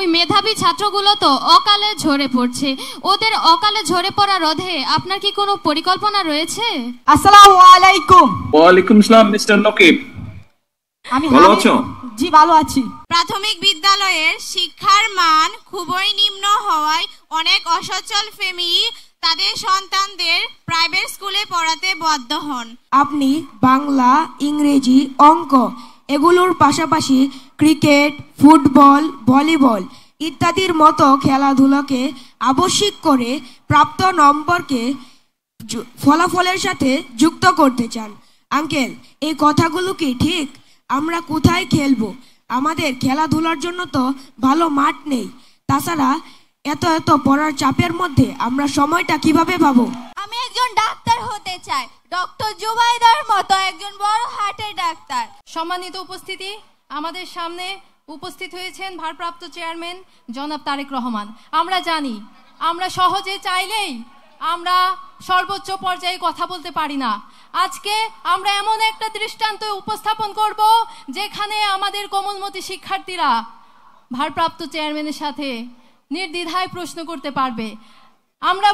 ওই মেধাবী ছাত্রগুলো তো অকালে ঝরে পড়ছে, ওদের অকালে ঝরে পড়া রোধে আপনার কি কোনো পরিকল্পনা রয়েছে? আসসালামু আলাইকুম। ওয়ালাইকুম আসসালাম মিস্টার নকিব, আমি ভালো আছো? জি ভালো আছি। প্রাথমিক বিদ্যালয়ের শিক্ষার মান খুবই নিম্ন হওয়ায় অনেক অসচ্ছল ফ্যামিলি তাদের সন্তানদের প্রাইভেট স্কুলে পড়াতে বাধ্য হন। আপনি বাংলা, ইংরেজি, অঙ্ক এগুলোর পাশাপাশি ক্রিকেট, ফুটবল, ভলিবল ইত্যাদির মতো খেলাধুলাকে আবশ্যিক করে প্রাপ্ত নম্বরকে ফলাফলের সাথে যুক্ত করতে চান। আঙ্কেল, এই কথাগুলো কি ঠিক? আমরা কোথায় খেলবো? আমাদের খেলাধুলার জন্য তো ভালো মাঠ নেই। তাছাড়া এত এত পড়ার চাপের মধ্যে আমরা সময়টা কিভাবে পাবো? আমি একজন ডাক্তার হতে চাই, ডক্টর জুবাইদার মতো একজন বড় হার্টের ডাক্তার। সম্মানিত উপস্থিতি, আমাদের সামনে উপস্থিত হয়েছেন ভারপ্রাপ্ত চেয়ারম্যান জনাব তারেক রহমান। আমরা জানি আমরা সহজে চাইলেই আমরা সর্বোচ্চ পর্যায়ে কথা বলতে পারি না। আজকে আমরা এমন একটা দৃষ্টান্ত উপস্থাপন করব যেখানে আমাদের কোমলমতি শিক্ষার্থীরা ভারপ্রাপ্ত চেয়ারম্যানের সাথে নির্দ্বিধায় প্রশ্ন করতে পারবে। আমরা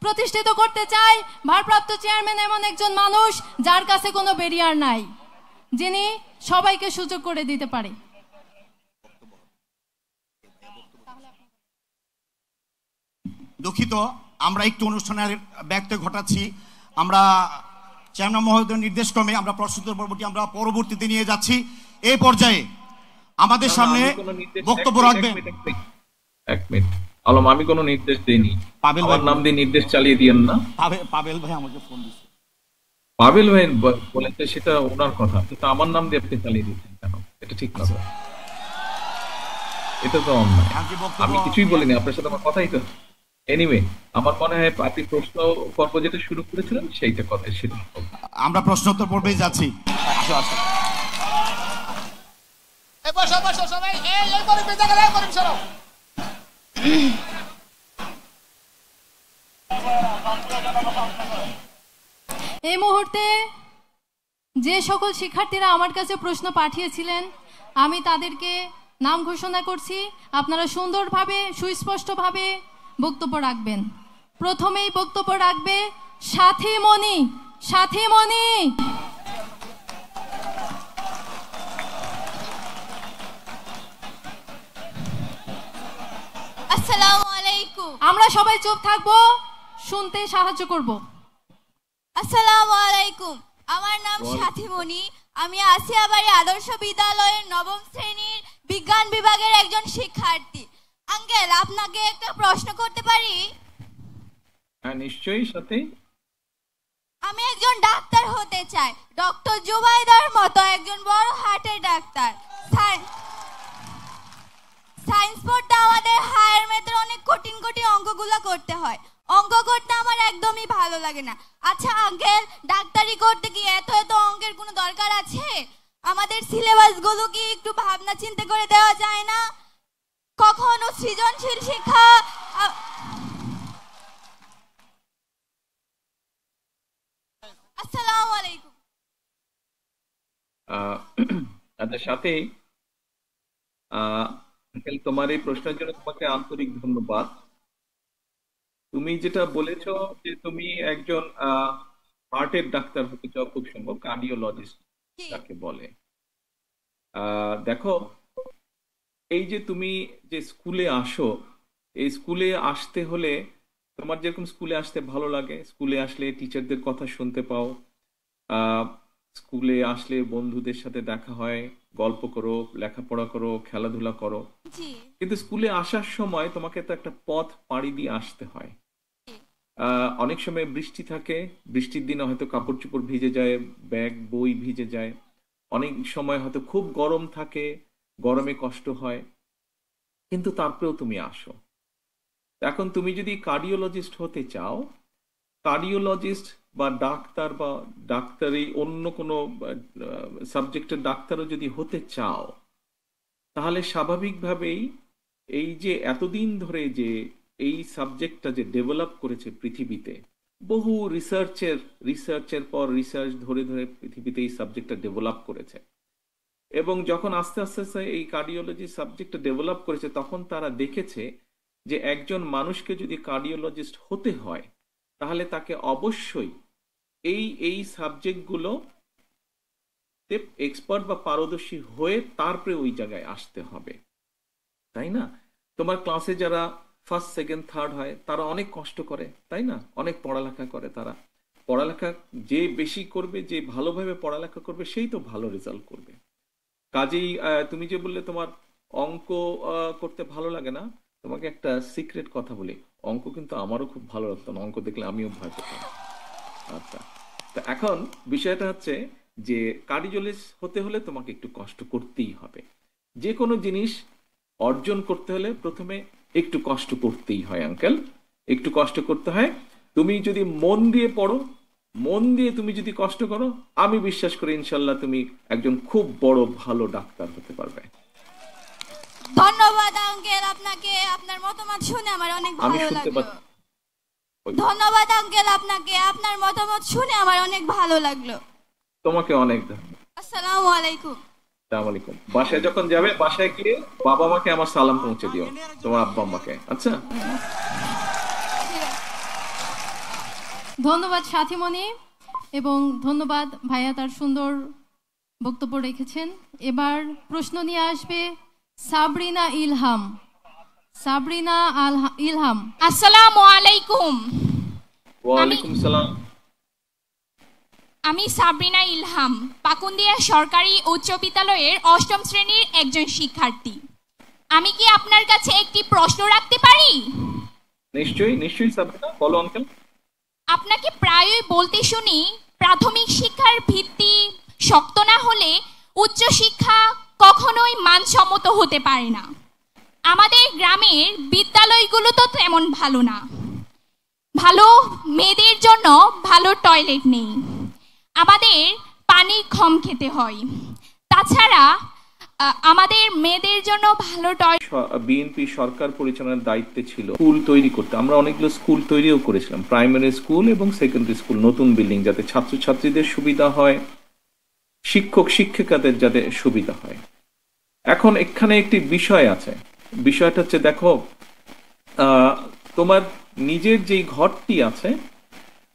প্রতিষ্ঠিত করতে চাই ভারপ্রাপ্ত চেয়ারম্যান এমন একজন মানুষ যার কাছে কোনো ব্যারিয়ার নাই, যিনি সবাইকে সুযোগ করে দিতে পারে। দুঃখিত, আমরা একটু অনুষ্ঠানের ব্যক্ত ঘটাচ্ছি। আমরা চেয়ারম্যান মহোদয়ের নির্দেশক্রমে আমরা প্রশ্নোত্তর পর্বটি আমরা পরবর্তীতে নিয়ে যাচ্ছি। এই পর্যায়ে আমাদের সামনে বক্তব্য রাখবেন। এক মিনিট আলম, আমি কোনো নির্দেশ দেইনি। পাবেল ভাই নাম দিয়ে নির্দেশ চালিয়ে দিয়েন না। পাবেল ভাই আমাকে ফোন দিয়েছে। পাবেল ভাই বলেছে সেটা ওনার কথা, কিন্তু আমার নাম দিয়ে আপনি চালিয়ে দিচ্ছেন কেন? এটা ঠিক না, এটা তো অন্যায়। আমি কিছুই বলিনি, আপনার সাথে আমার কথাই তো। এনিওয়ে, আমার মনে হয় আপনি প্রশ্ন পর্ব যেটা শুরু করেছিলেন সেইটা কথা ছিল। আমরা প্রশ্নোত্তর পর্বেই যাচ্ছি। আসো আসো, এই বসো বসো সবাই, এই করে জায়গা দাও করে সরো। এই মুহূর্তে যে সকল শিক্ষার্থীরা আমার কাছে প্রশ্ন পাঠিয়েছিলেন আমি তাদেরকে নাম ঘোষণা করছি। আপনারা সুন্দরভাবে সুস্পষ্টভাবে বক্তব্য রাখবেন। প্রথমেই বক্তব্য রাখবে সাথী মনি। সাথী মনি, আসসালামু আলাইকুম। আমরা সবাই চুপ থাকবো, শুনতে সাহায্য করব। আসসালামু আলাইকুম, আমার নাম সাথী মনি। আমি আসিয়াবাড়ি আদর্শ বিদ্যালয়ের নবম শ্রেণীর বিজ্ঞান বিভাগের একজন শিক্ষার্থী। আঙ্কেল, আপনাকে একটা প্রশ্ন করতে পারি? হ্যাঁ নিশ্চয়ই সাথী। আমি একজন ডাক্তার হতে চাই, ডক্টর জুবাইদার মতো একজন বড় হার্টের ডাক্তার। সায়েন্স পড়তে আমাদের হায়ার ম্যাথের অনেক কঠিন কঠিন অঙ্কগুলো করতে হয়। অঙ্ক করতে আমার একদমই ভালো লাগে না। আচ্ছা আঙ্কেল, ডাক্তারি করতে কি এত এত অঙ্কের কোনো দরকার আছে? আমাদের সিলেবাসগুলো কি একটু ভাবনা চিন্তা করে দেওয়া যায় না? কখনো সৃজনশীল শিক্ষা। আসসালামু আলাইকুম। তাদের সাথে তোমার এই প্রশ্নের জন্য তোমাকে আন্তরিক ধন্যবাদ। তুমি যেটা বলেছো যে তুমি একজন হার্টের ডাক্তার হতে চাও, খুব সম্ভব কার্ডিওলজিস্ট যাকে বলে। দেখো, এই যে তুমি যে স্কুলে আসো, এই স্কুলে আসতে হলে তোমার যেরকম স্কুলে আসতে ভালো লাগে, স্কুলে আসলে টিচারদের কথা শুনতে পাও, স্কুলে আসলে বন্ধুদের সাথে দেখা হয়, গল্প করো, লেখাপড়া করো, খেলাধুলা করো। কিন্তু স্কুলে আসার সময় তোমাকে তো একটা পথ পাড়ি দিয়ে আসতে হয়। অনেক সময় বৃষ্টি থাকে, বৃষ্টির দিনে হয়তো কাপড় চোপড় ভিজে যায়, ব্যাগ বই ভিজে যায়। অনেক সময় হয়তো খুব গরম থাকে, গরমে কষ্ট হয়, কিন্তু তারপরেও তুমি আসো। এখন তুমি যদি কার্ডিওলজিস্ট হতে চাও, কার্ডিওলজিস্ট বা ডাক্তার বা ডাক্তারি অন্য কোনো সাবজেক্টের ডাক্তারও যদি হতে চাও, তাহলে স্বাভাবিকভাবেই এই যে এতদিন ধরে যে এই সাবজেক্টটা যে ডেভেলপ করেছে পৃথিবীতে, বহু রিসার্চের পর রিসার্চ ধরে ধরে পৃথিবীতে এই সাবজেক্টটা ডেভেলপ করেছে। এবং যখন আস্তে আস্তে আস্তে এই কার্ডিওলজি সাবজেক্টটা ডেভেলপ করেছে, তখন তারা দেখেছে যে একজন মানুষকে যদি কার্ডিওলজিস্ট হতে হয় তাহলে তাকে অবশ্যই এই সাবজেক্টগুলো এক্সপার্ট বা পারদর্শী হয়ে তারপরে ওই জায়গায় আসতে হবে, তাই না? তোমার ক্লাসে যারা ফার্স্ট সেকেন্ড থার্ড হয় তারা অনেক কষ্ট করে, তাই না? অনেক পড়ালেখা করে। তারা পড়ালেখা যে বেশি করবে, যে ভালোভাবে পড়ালেখা করবে, সেই তো ভালো রেজাল্ট করবে। কাজেই তুমি যে বললে তোমার অঙ্ক করতে ভালো লাগে না, তোমাকে একটা সিক্রেট কথা বলি, অঙ্ক কিন্তু আমারও খুব ভালো লাগতো না, অঙ্ক দেখলে আমিও ভয় পেতাম। আচ্ছা, তো এখন বিষয়টা হচ্ছে যে কার্ডিওলজিস্ট হতে হলে তোমাকে একটু কষ্ট করতেই হবে। যে কোনো জিনিস অর্জন করতে হলে প্রথমে একটু কষ্ট করতেই হয় আঙ্কেল, একটু কষ্ট করতে হয়। তুমি যদি মন দিয়ে পড়ো, মন দিয়ে তুমি যদি কষ্ট করো, আমি বিশ্বাস করি ইনশাল্লাহ তুমি একজন খুব বড় ভালো ডাক্তার হতে পারবে। ধন্যবাদ আঙ্কেল আপনাকে, আপনার মতামত শুনে আমার অনেক ভালো লাগলো। ধন্যবাদ আঙ্কেল আপনাকে, আপনার মতামত শুনে আমার অনেক ভালো লাগলো। তোমাকে অনেক ধন্যবাদ। আসসালামু আলাইকুম। আসসালামু আলাইকুম। বাসায় যখন যাবে, বাসায় গিয়ে বাবা মাকে আমার সালাম পৌঁছে দিও, তোমার আব্বা আম্মাকে। আচ্ছা, ধন্যবাদ সাথীমণি, এবং ধন্যবাদ ভাইয়া তার সুন্দর বক্তব্য রেখেছেন। এবার প্রশ্ন নিয়ে আসবে সাবরিনা ইলহাম। সাবরিনা ইলহাম। আসসালামু আলাইকুম। ওয়ালাইকুম সালাম। আমি সাবরিনা ইলহাম, পাকুন্দিয়া সরকারি উচ্চ বিদ্যালয়ের ৮ম শ্রেণীর একজন শিক্ষার্থী। আমি কি আপনার কাছে একটি প্রশ্ন রাখতে পারি? নিশ্চয়ই নিশ্চয়ই সাবরিনা, বলো আঙ্কেল। আপনাকে প্রায়ই বলতে শুনি, প্রাথমিক শিক্ষার ভিত্তি শক্ত না হলে উচ্চ শিক্ষা কখনোই মানসম্মত হতে পারে না। আমাদের গ্রামের বিদ্যালয়গুলো তো তেমন ভালো না, ভালো মেয়েদের জন্য ভালো টয়লেট নেই, আমাদের পানি কম খেতে হয়। তাছাড়া আমাদের মেয়েদের জন্য ভালো টয়লেট। বিএনপি সরকার পরিচালনার দায়িত্বে ছিল স্কুল তৈরি করতে। আমরা অনেকগুলো স্কুল তৈরিও করেছিলাম, প্রাইমারি স্কুল এবং সেকেন্ডারি স্কুল, নতুন বিল্ডিং, যাতে ছাত্রছাত্রীদের সুবিধা হয়, শিক্ষক শিক্ষিকাদের যাতে সুবিধা হয়। এখন এখানে একটি বিষয় আছে, বিষয়টা হচ্ছে দেখো, তোমার নিজের যেই ঘরটি আছে,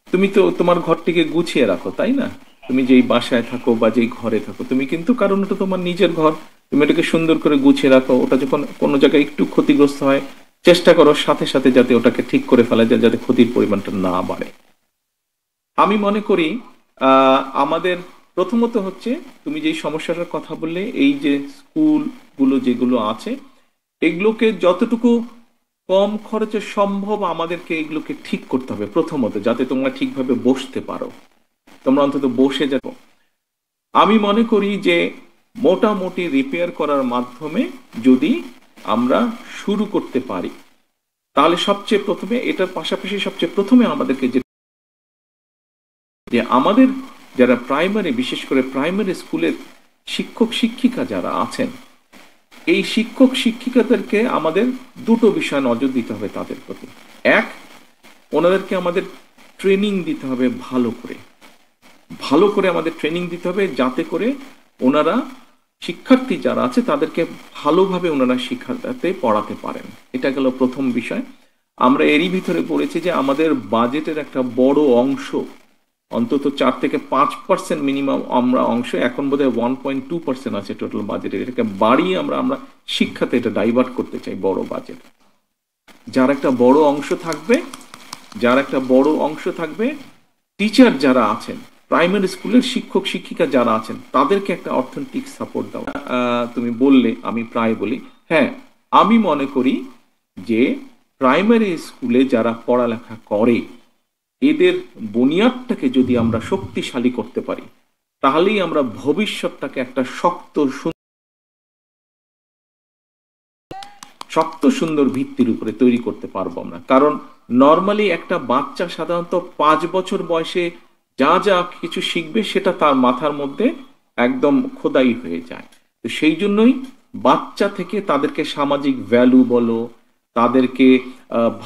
তুমি তো তোমার ঘরটিকে গুছিয়ে রাখো, তাই না? তুমি যেই বাসায় থাকো বা যেই ঘরে থাকো, তুমি কিন্তু, কারণ ওটা তোমার নিজের ঘর, তুমি এটাকে সুন্দর করে গুছিয়ে রাখো। ওটা যখন কোনো জায়গায় একটু ক্ষতিগ্রস্ত হয়, চেষ্টা করো সাথে সাথে যাতে ওটাকে ঠিক করে ফেলা যায়, যাতে ক্ষতির পরিমাণটা না বাড়ে। আমি মনে করি আমাদের প্রথমত হচ্ছে, তুমি যেই সমস্যাটার কথা বললে, এই যে স্কুলগুলো যেগুলো আছে, এগুলোকে যতটুকু কম খরচে সম্ভব আমাদেরকে এগুলোকে ঠিক করতে হবে প্রথমত, যাতে তোমরা ঠিকভাবে বসতে পারো, তোমরা অন্তত বসে যাও। আমি মনে করি যে মোটামুটি রিপেয়ার করার মাধ্যমে যদি আমরা শুরু করতে পারি, তাহলে সবচেয়ে প্রথমে, এটার পাশাপাশি সবচেয়ে প্রথমে আমাদেরকে যে আমাদের যারা প্রাইমারি, বিশেষ করে প্রাইমারি স্কুলের শিক্ষক শিক্ষিকা যারা আছেন, এই শিক্ষক শিক্ষিকাদেরকে আমাদের দুটো বিষয় নজর দিতে হবে তাদের প্রতি। এক, ওনাদেরকে আমাদের ট্রেনিং দিতে হবে, ভালো করে আমাদের ট্রেনিং দিতে হবে, যাতে করে ওনারা শিক্ষার্থী যারা আছে তাদেরকে ভালোভাবে ওনারা শিক্ষাতে পড়াতে পারেন। এটা গেল প্রথম বিষয়। আমরা এরই ভিতরে পড়েছি যে আমাদের বাজেটের একটা বড় অংশ, অন্তত 4 থেকে 5% মিনিমাম আমরা অংশ, এখন বোধহয় 1.2% আছে টোটাল বাজেটের, এটাকে বাড়িয়ে আমরা শিক্ষাতে এটা ডাইভার্ট করতে চাই, বড় বাজেট। যার একটা বড় অংশ থাকবে টিচার যারা আছেন, প্রাইমারি স্কুলের শিক্ষক শিক্ষিকা যারা আছেন, তাদেরকে একটা অর্থনৈতিক সাপোর্ট দাও। তুমি বললে, আমি প্রায় বলি, হ্যাঁ, আমি মনে করি যে প্রাইমারি স্কুলে যারা পড়ালেখা করে, এদের বুনিয়াদটাকে যদি আমরা শক্তিশালী করতে পারি, তাহলেই আমরা ভবিষ্যৎটাকে একটা শক্ত সুন্দর ভিত্তির উপরে তৈরি করতে পারবো আমরা। কারণ নর্মালি একটা বাচ্চা সাধারণত 5 বছর বয়সে যা যা কিছু শিখবে, সেটা তার মাথার মধ্যে একদম খোদাই হয়ে যায়। তো সেই জন্যই বাচ্চা থেকে তাদেরকে সামাজিক ভ্যালু বলো, তাদেরকে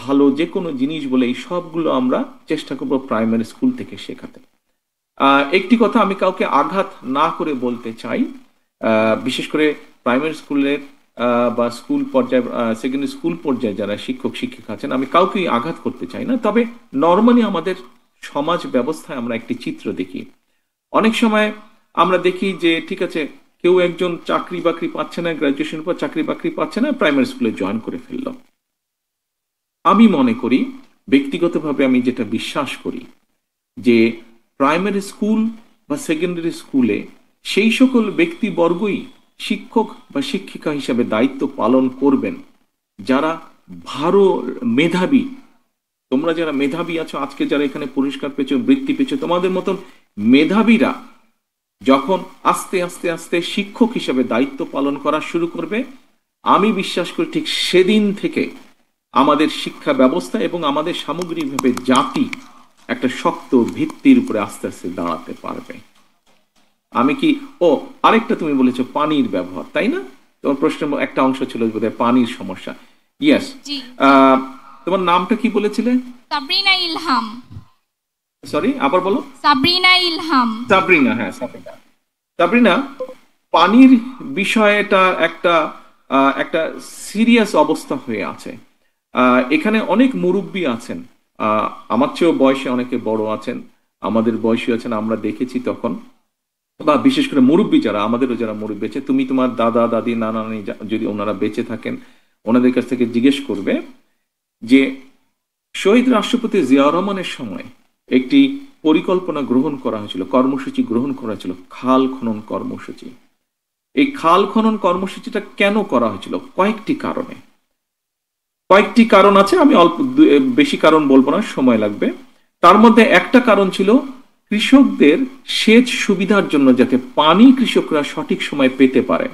ভালো যে কোনো জিনিস বলে, এই সবগুলো আমরা চেষ্টা করবো প্রাইমারি স্কুল থেকে শেখাতে। একটি কথা আমি কাউকে আঘাত না করে বলতে চাই বিশেষ করে প্রাইমারি স্কুলের বা স্কুল পর্যায়ে সেকেন্ডারি স্কুল পর্যায়ে যারা শিক্ষক শিক্ষিকা আছেন, আমি কাউকেই আঘাত করতে চাই না, তবে নর্মালি আমাদের সমাজ ব্যবস্থায় আমরা একটি চিত্র দেখি। অনেক সময় আমরা দেখি যে ঠিক আছে, কেউ একজন চাকরি বাকরি পাচ্ছে না, গ্রাজুয়েশন পর চাকরি বাকরি পাচ্ছে না, প্রাইমারি স্কুলে জয়েন করে ফেলল। আমি মনে করি, ব্যক্তিগতভাবে আমি যেটা বিশ্বাস করি, যে প্রাইমারি স্কুল বা সেকেন্ডারি স্কুলে সেই সকল ব্যক্তিবর্গই শিক্ষক বা শিক্ষিকা হিসাবে দায়িত্ব পালন করবেন যারা ভালো মেধাবী। তোমরা যারা মেধাবী আছো, আজকে যারা এখানে পুরস্কার পেয়েছো, বৃত্তি পেয়েছো, তোমাদের মতন মেধাবীরা যখন আস্তে আস্তে আস্তে শিক্ষক হিসাবে দায়িত্ব পালন করা শুরু করবে, আমি বিশ্বাস করি ঠিক সেদিন থেকে আমাদের শিক্ষা ব্যবস্থা এবং আমাদের সামগ্রিকভাবে জাতি একটা শক্ত ভিত্তির উপরে আস্তে আস্তে দাঁড়াতে পারবে। আমি কি আরেকটা তুমি বলেছো পানির ব্যবহার, তাই না? তোমার প্রশ্নের একটা অংশ ছিল বোধহয় পানির সমস্যা। ইয়েস, তোমার নামটা কি বলেছিলে? সাবরিনা ইলহাম। সরি, আবার বলো। সাবরিনা ইলহাম। সাবরিনা, হ্যাঁ সাবরিনা। সাবরিনা, পানির বিষয়টা একটা সিরিয়াস অবস্থা হয়ে আছে। এখানে অনেক মুরব্বী আছেন, আমার চেয়েও বয়সে অনেকে বড় আছেন, আমাদের বয়সী আছেন, আমরা দেখেছি তখন, বা বিশেষ করে মুরব্বী যারা, আমাদেরও যারা মুরব্বী আছে, তুমি তোমার দাদা দাদি নানা নানি যদি ওনারা বেঁচে থাকেন, ওনাদের কাছ থেকে জিজ্ঞেস করবে যে শহীদ রাষ্ট্রপতি জিয়াউর রহমানের সময় একটি পরিকল্পনা গ্রহণ করা হয়েছিল, কর্মসূচি গ্রহণ করা হয়েছিল, খাল খনন কর্মসূচি। এই খাল খনন কর্মসূচিটা কেন করা হয়েছিল? কয়েকটি কারণ আছে, আমি বেশি কারণ বলবো না, সময় লাগবে। তার মধ্যে একটা কারণ ছিল কৃষকদের সেচ সুবিধার জন্য, যাতে পানি কৃষকরা সঠিক সময় পেতে পারে,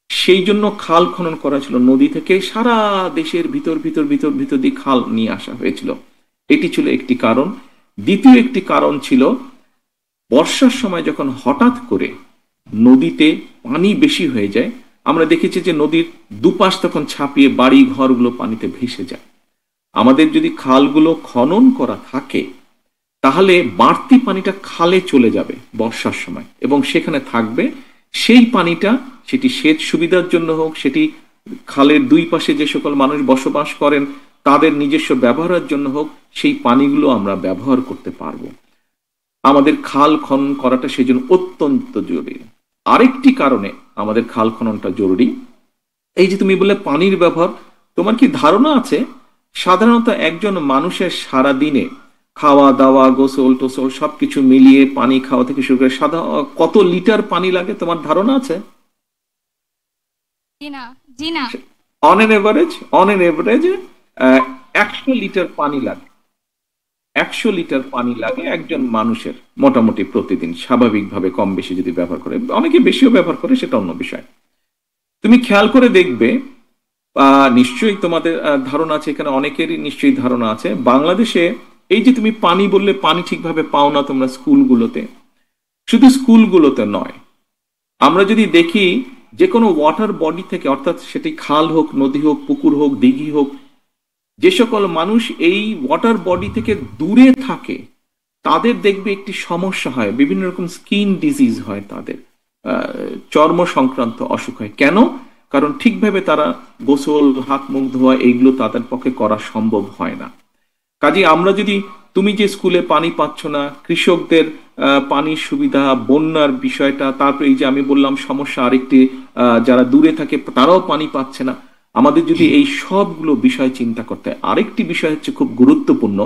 সেই জন্য খাল খনন করা ছিল। নদী থেকে সারা দেশের ভিতর দিয়ে খাল নিয়ে আসা হয়েছিল। এটি ছিল একটি কারণ। দ্বিতীয় একটি কারণ ছিল বর্ষার সময় যখন হঠাৎ করে নদীতে পানি বেশি হয়ে যায়, আমরা দেখেছি যে নদীর দুপাশ তখন ছাপিয়ে বাড়ি ঘরগুলো পানিতে ভেসে যায়। আমাদের যদি খালগুলো খনন করা থাকে, তাহলে বাড়তি পানিটা খালে চলে যাবে বর্ষার সময় এবং সেখানে থাকবে। সেই পানিটা, সেটি সেচ সুবিধার জন্য হোক, সেটি খালের দুই পাশে যে সকল মানুষ বসবাস করেন তাদের নিজস্ব ব্যবহারের জন্য হোক, সেই পানিগুলো আমরা ব্যবহার করতে পারবো। আমাদের খাল খনন করাটা সেজন্য অত্যন্ত জরুরি। আরেকটি কারণে আমাদের খাল খননটা জরুরি, এই যে তুমি বললে পানির ব্যবহার, তোমার কি ধারণা আছে সাধারণত একজন মানুষের সারা দিনে খাওয়া দাওয়া, গোসল টোসল সবকিছু মিলিয়ে পানি খাওয়া থেকে শুরু করে কত লিটার পানি লাগে? তোমার ধারণা আছে? অন এন এভারেজ 100 লিটার পানি লাগে। 100 লিটার পানি লাগে একজন মানুষের মোটামুটি প্রতিদিন, স্বাভাবিকভাবে কম বেশি যদি ব্যবহার করে, অনেকে বেশিও ব্যবহার করে সেটা অন্য বিষয়। তুমি খেয়াল করে দেখবে, নিশ্চয়ই তোমাদের ধারণা আছে, এখানে অনেকেরই নিশ্চয়ই ধারণা আছে, বাংলাদেশে এই যে তুমি পানি বললে, পানি ঠিকভাবে পাও না তোমরা স্কুলগুলোতে। শুধু স্কুলগুলোতে নয়, আমরা যদি দেখি যে কোনো ওয়াটার বডি থেকে, অর্থাৎ সেটি খাল হোক, নদী হোক, পুকুর হোক, দিঘি হোক, যে সকল মানুষ এই ওয়াটার বডি থেকে দূরে থাকে তাদের দেখবে একটি সমস্যা হয়, বিভিন্ন রকম স্কিন ডিজিজ হয়, তাদের চর্ম সংক্রান্ত অসুখ হয়। কেন? কারণ ঠিকভাবে তারা গোসল, হাত মুখ ধোয়া এইগুলো তাদের পক্ষে করা সম্ভব হয় না। কাজে আমরা যদি, তুমি যে স্কুলে পানি পাচ্ছ না, কৃষকদের পানির সুবিধা, বন্যার বিষয়টা, তারপরে এই যে আমি বললাম সমস্যা আরেকটি, যারা দূরে থাকে তারাও পানি পাচ্ছে না, আমাদের যদি এই সবগুলো বিষয় চিন্তা করতে হয়। আরেকটি বিষয় হচ্ছে খুব গুরুত্বপূর্ণ,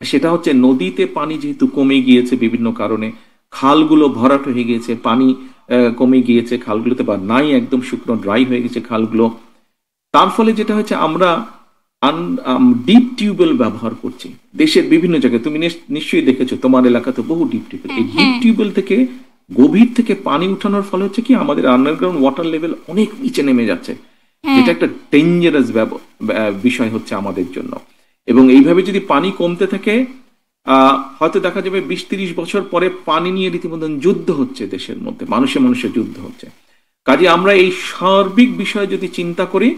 সেটা হচ্ছে নদীতে পানি যেহেতু কমে গিয়েছে বিভিন্ন কারণে, খালগুলো ভরাট হয়ে গিয়েছে, পানি কমে গিয়েছে খালগুলোতে, বা নাই, একদম শুকনো ড্রাই হয়ে গেছে খালগুলো। তার ফলে যেটা হচ্ছে, আমরা ডিপ টিউবওয়েল ব্যবহার করছি দেশের বিভিন্ন জায়গায়। তুমি নিশ্চয়ই দেখেছো, তোমার এলাকাতে বহু ডিপ টিউবওয়েল। এই ডিপ টিউবওয়েল থেকে, গভীর থেকে পানি উঠানোর ফলে হচ্ছে কি, আমাদের আন্ডারগ্রাউন্ড ওয়াটার লেভেল অনেক নিচে নেমে যাচ্ছে, যেটা একটা ডেঞ্জারাস বিষয় হচ্ছে আমাদের জন্য। এবং এইভাবে যদি পানি কমতে থাকে, হয়তো দেখা যাবে 20-30 বছর পরে পানি নিয়ে রীতিমতো যুদ্ধ হচ্ছে দেশের মধ্যে, মানুষের যুদ্ধ হচ্ছে। কাজে আমরা এই সার্বিক বিষয় যদি চিন্তা করি,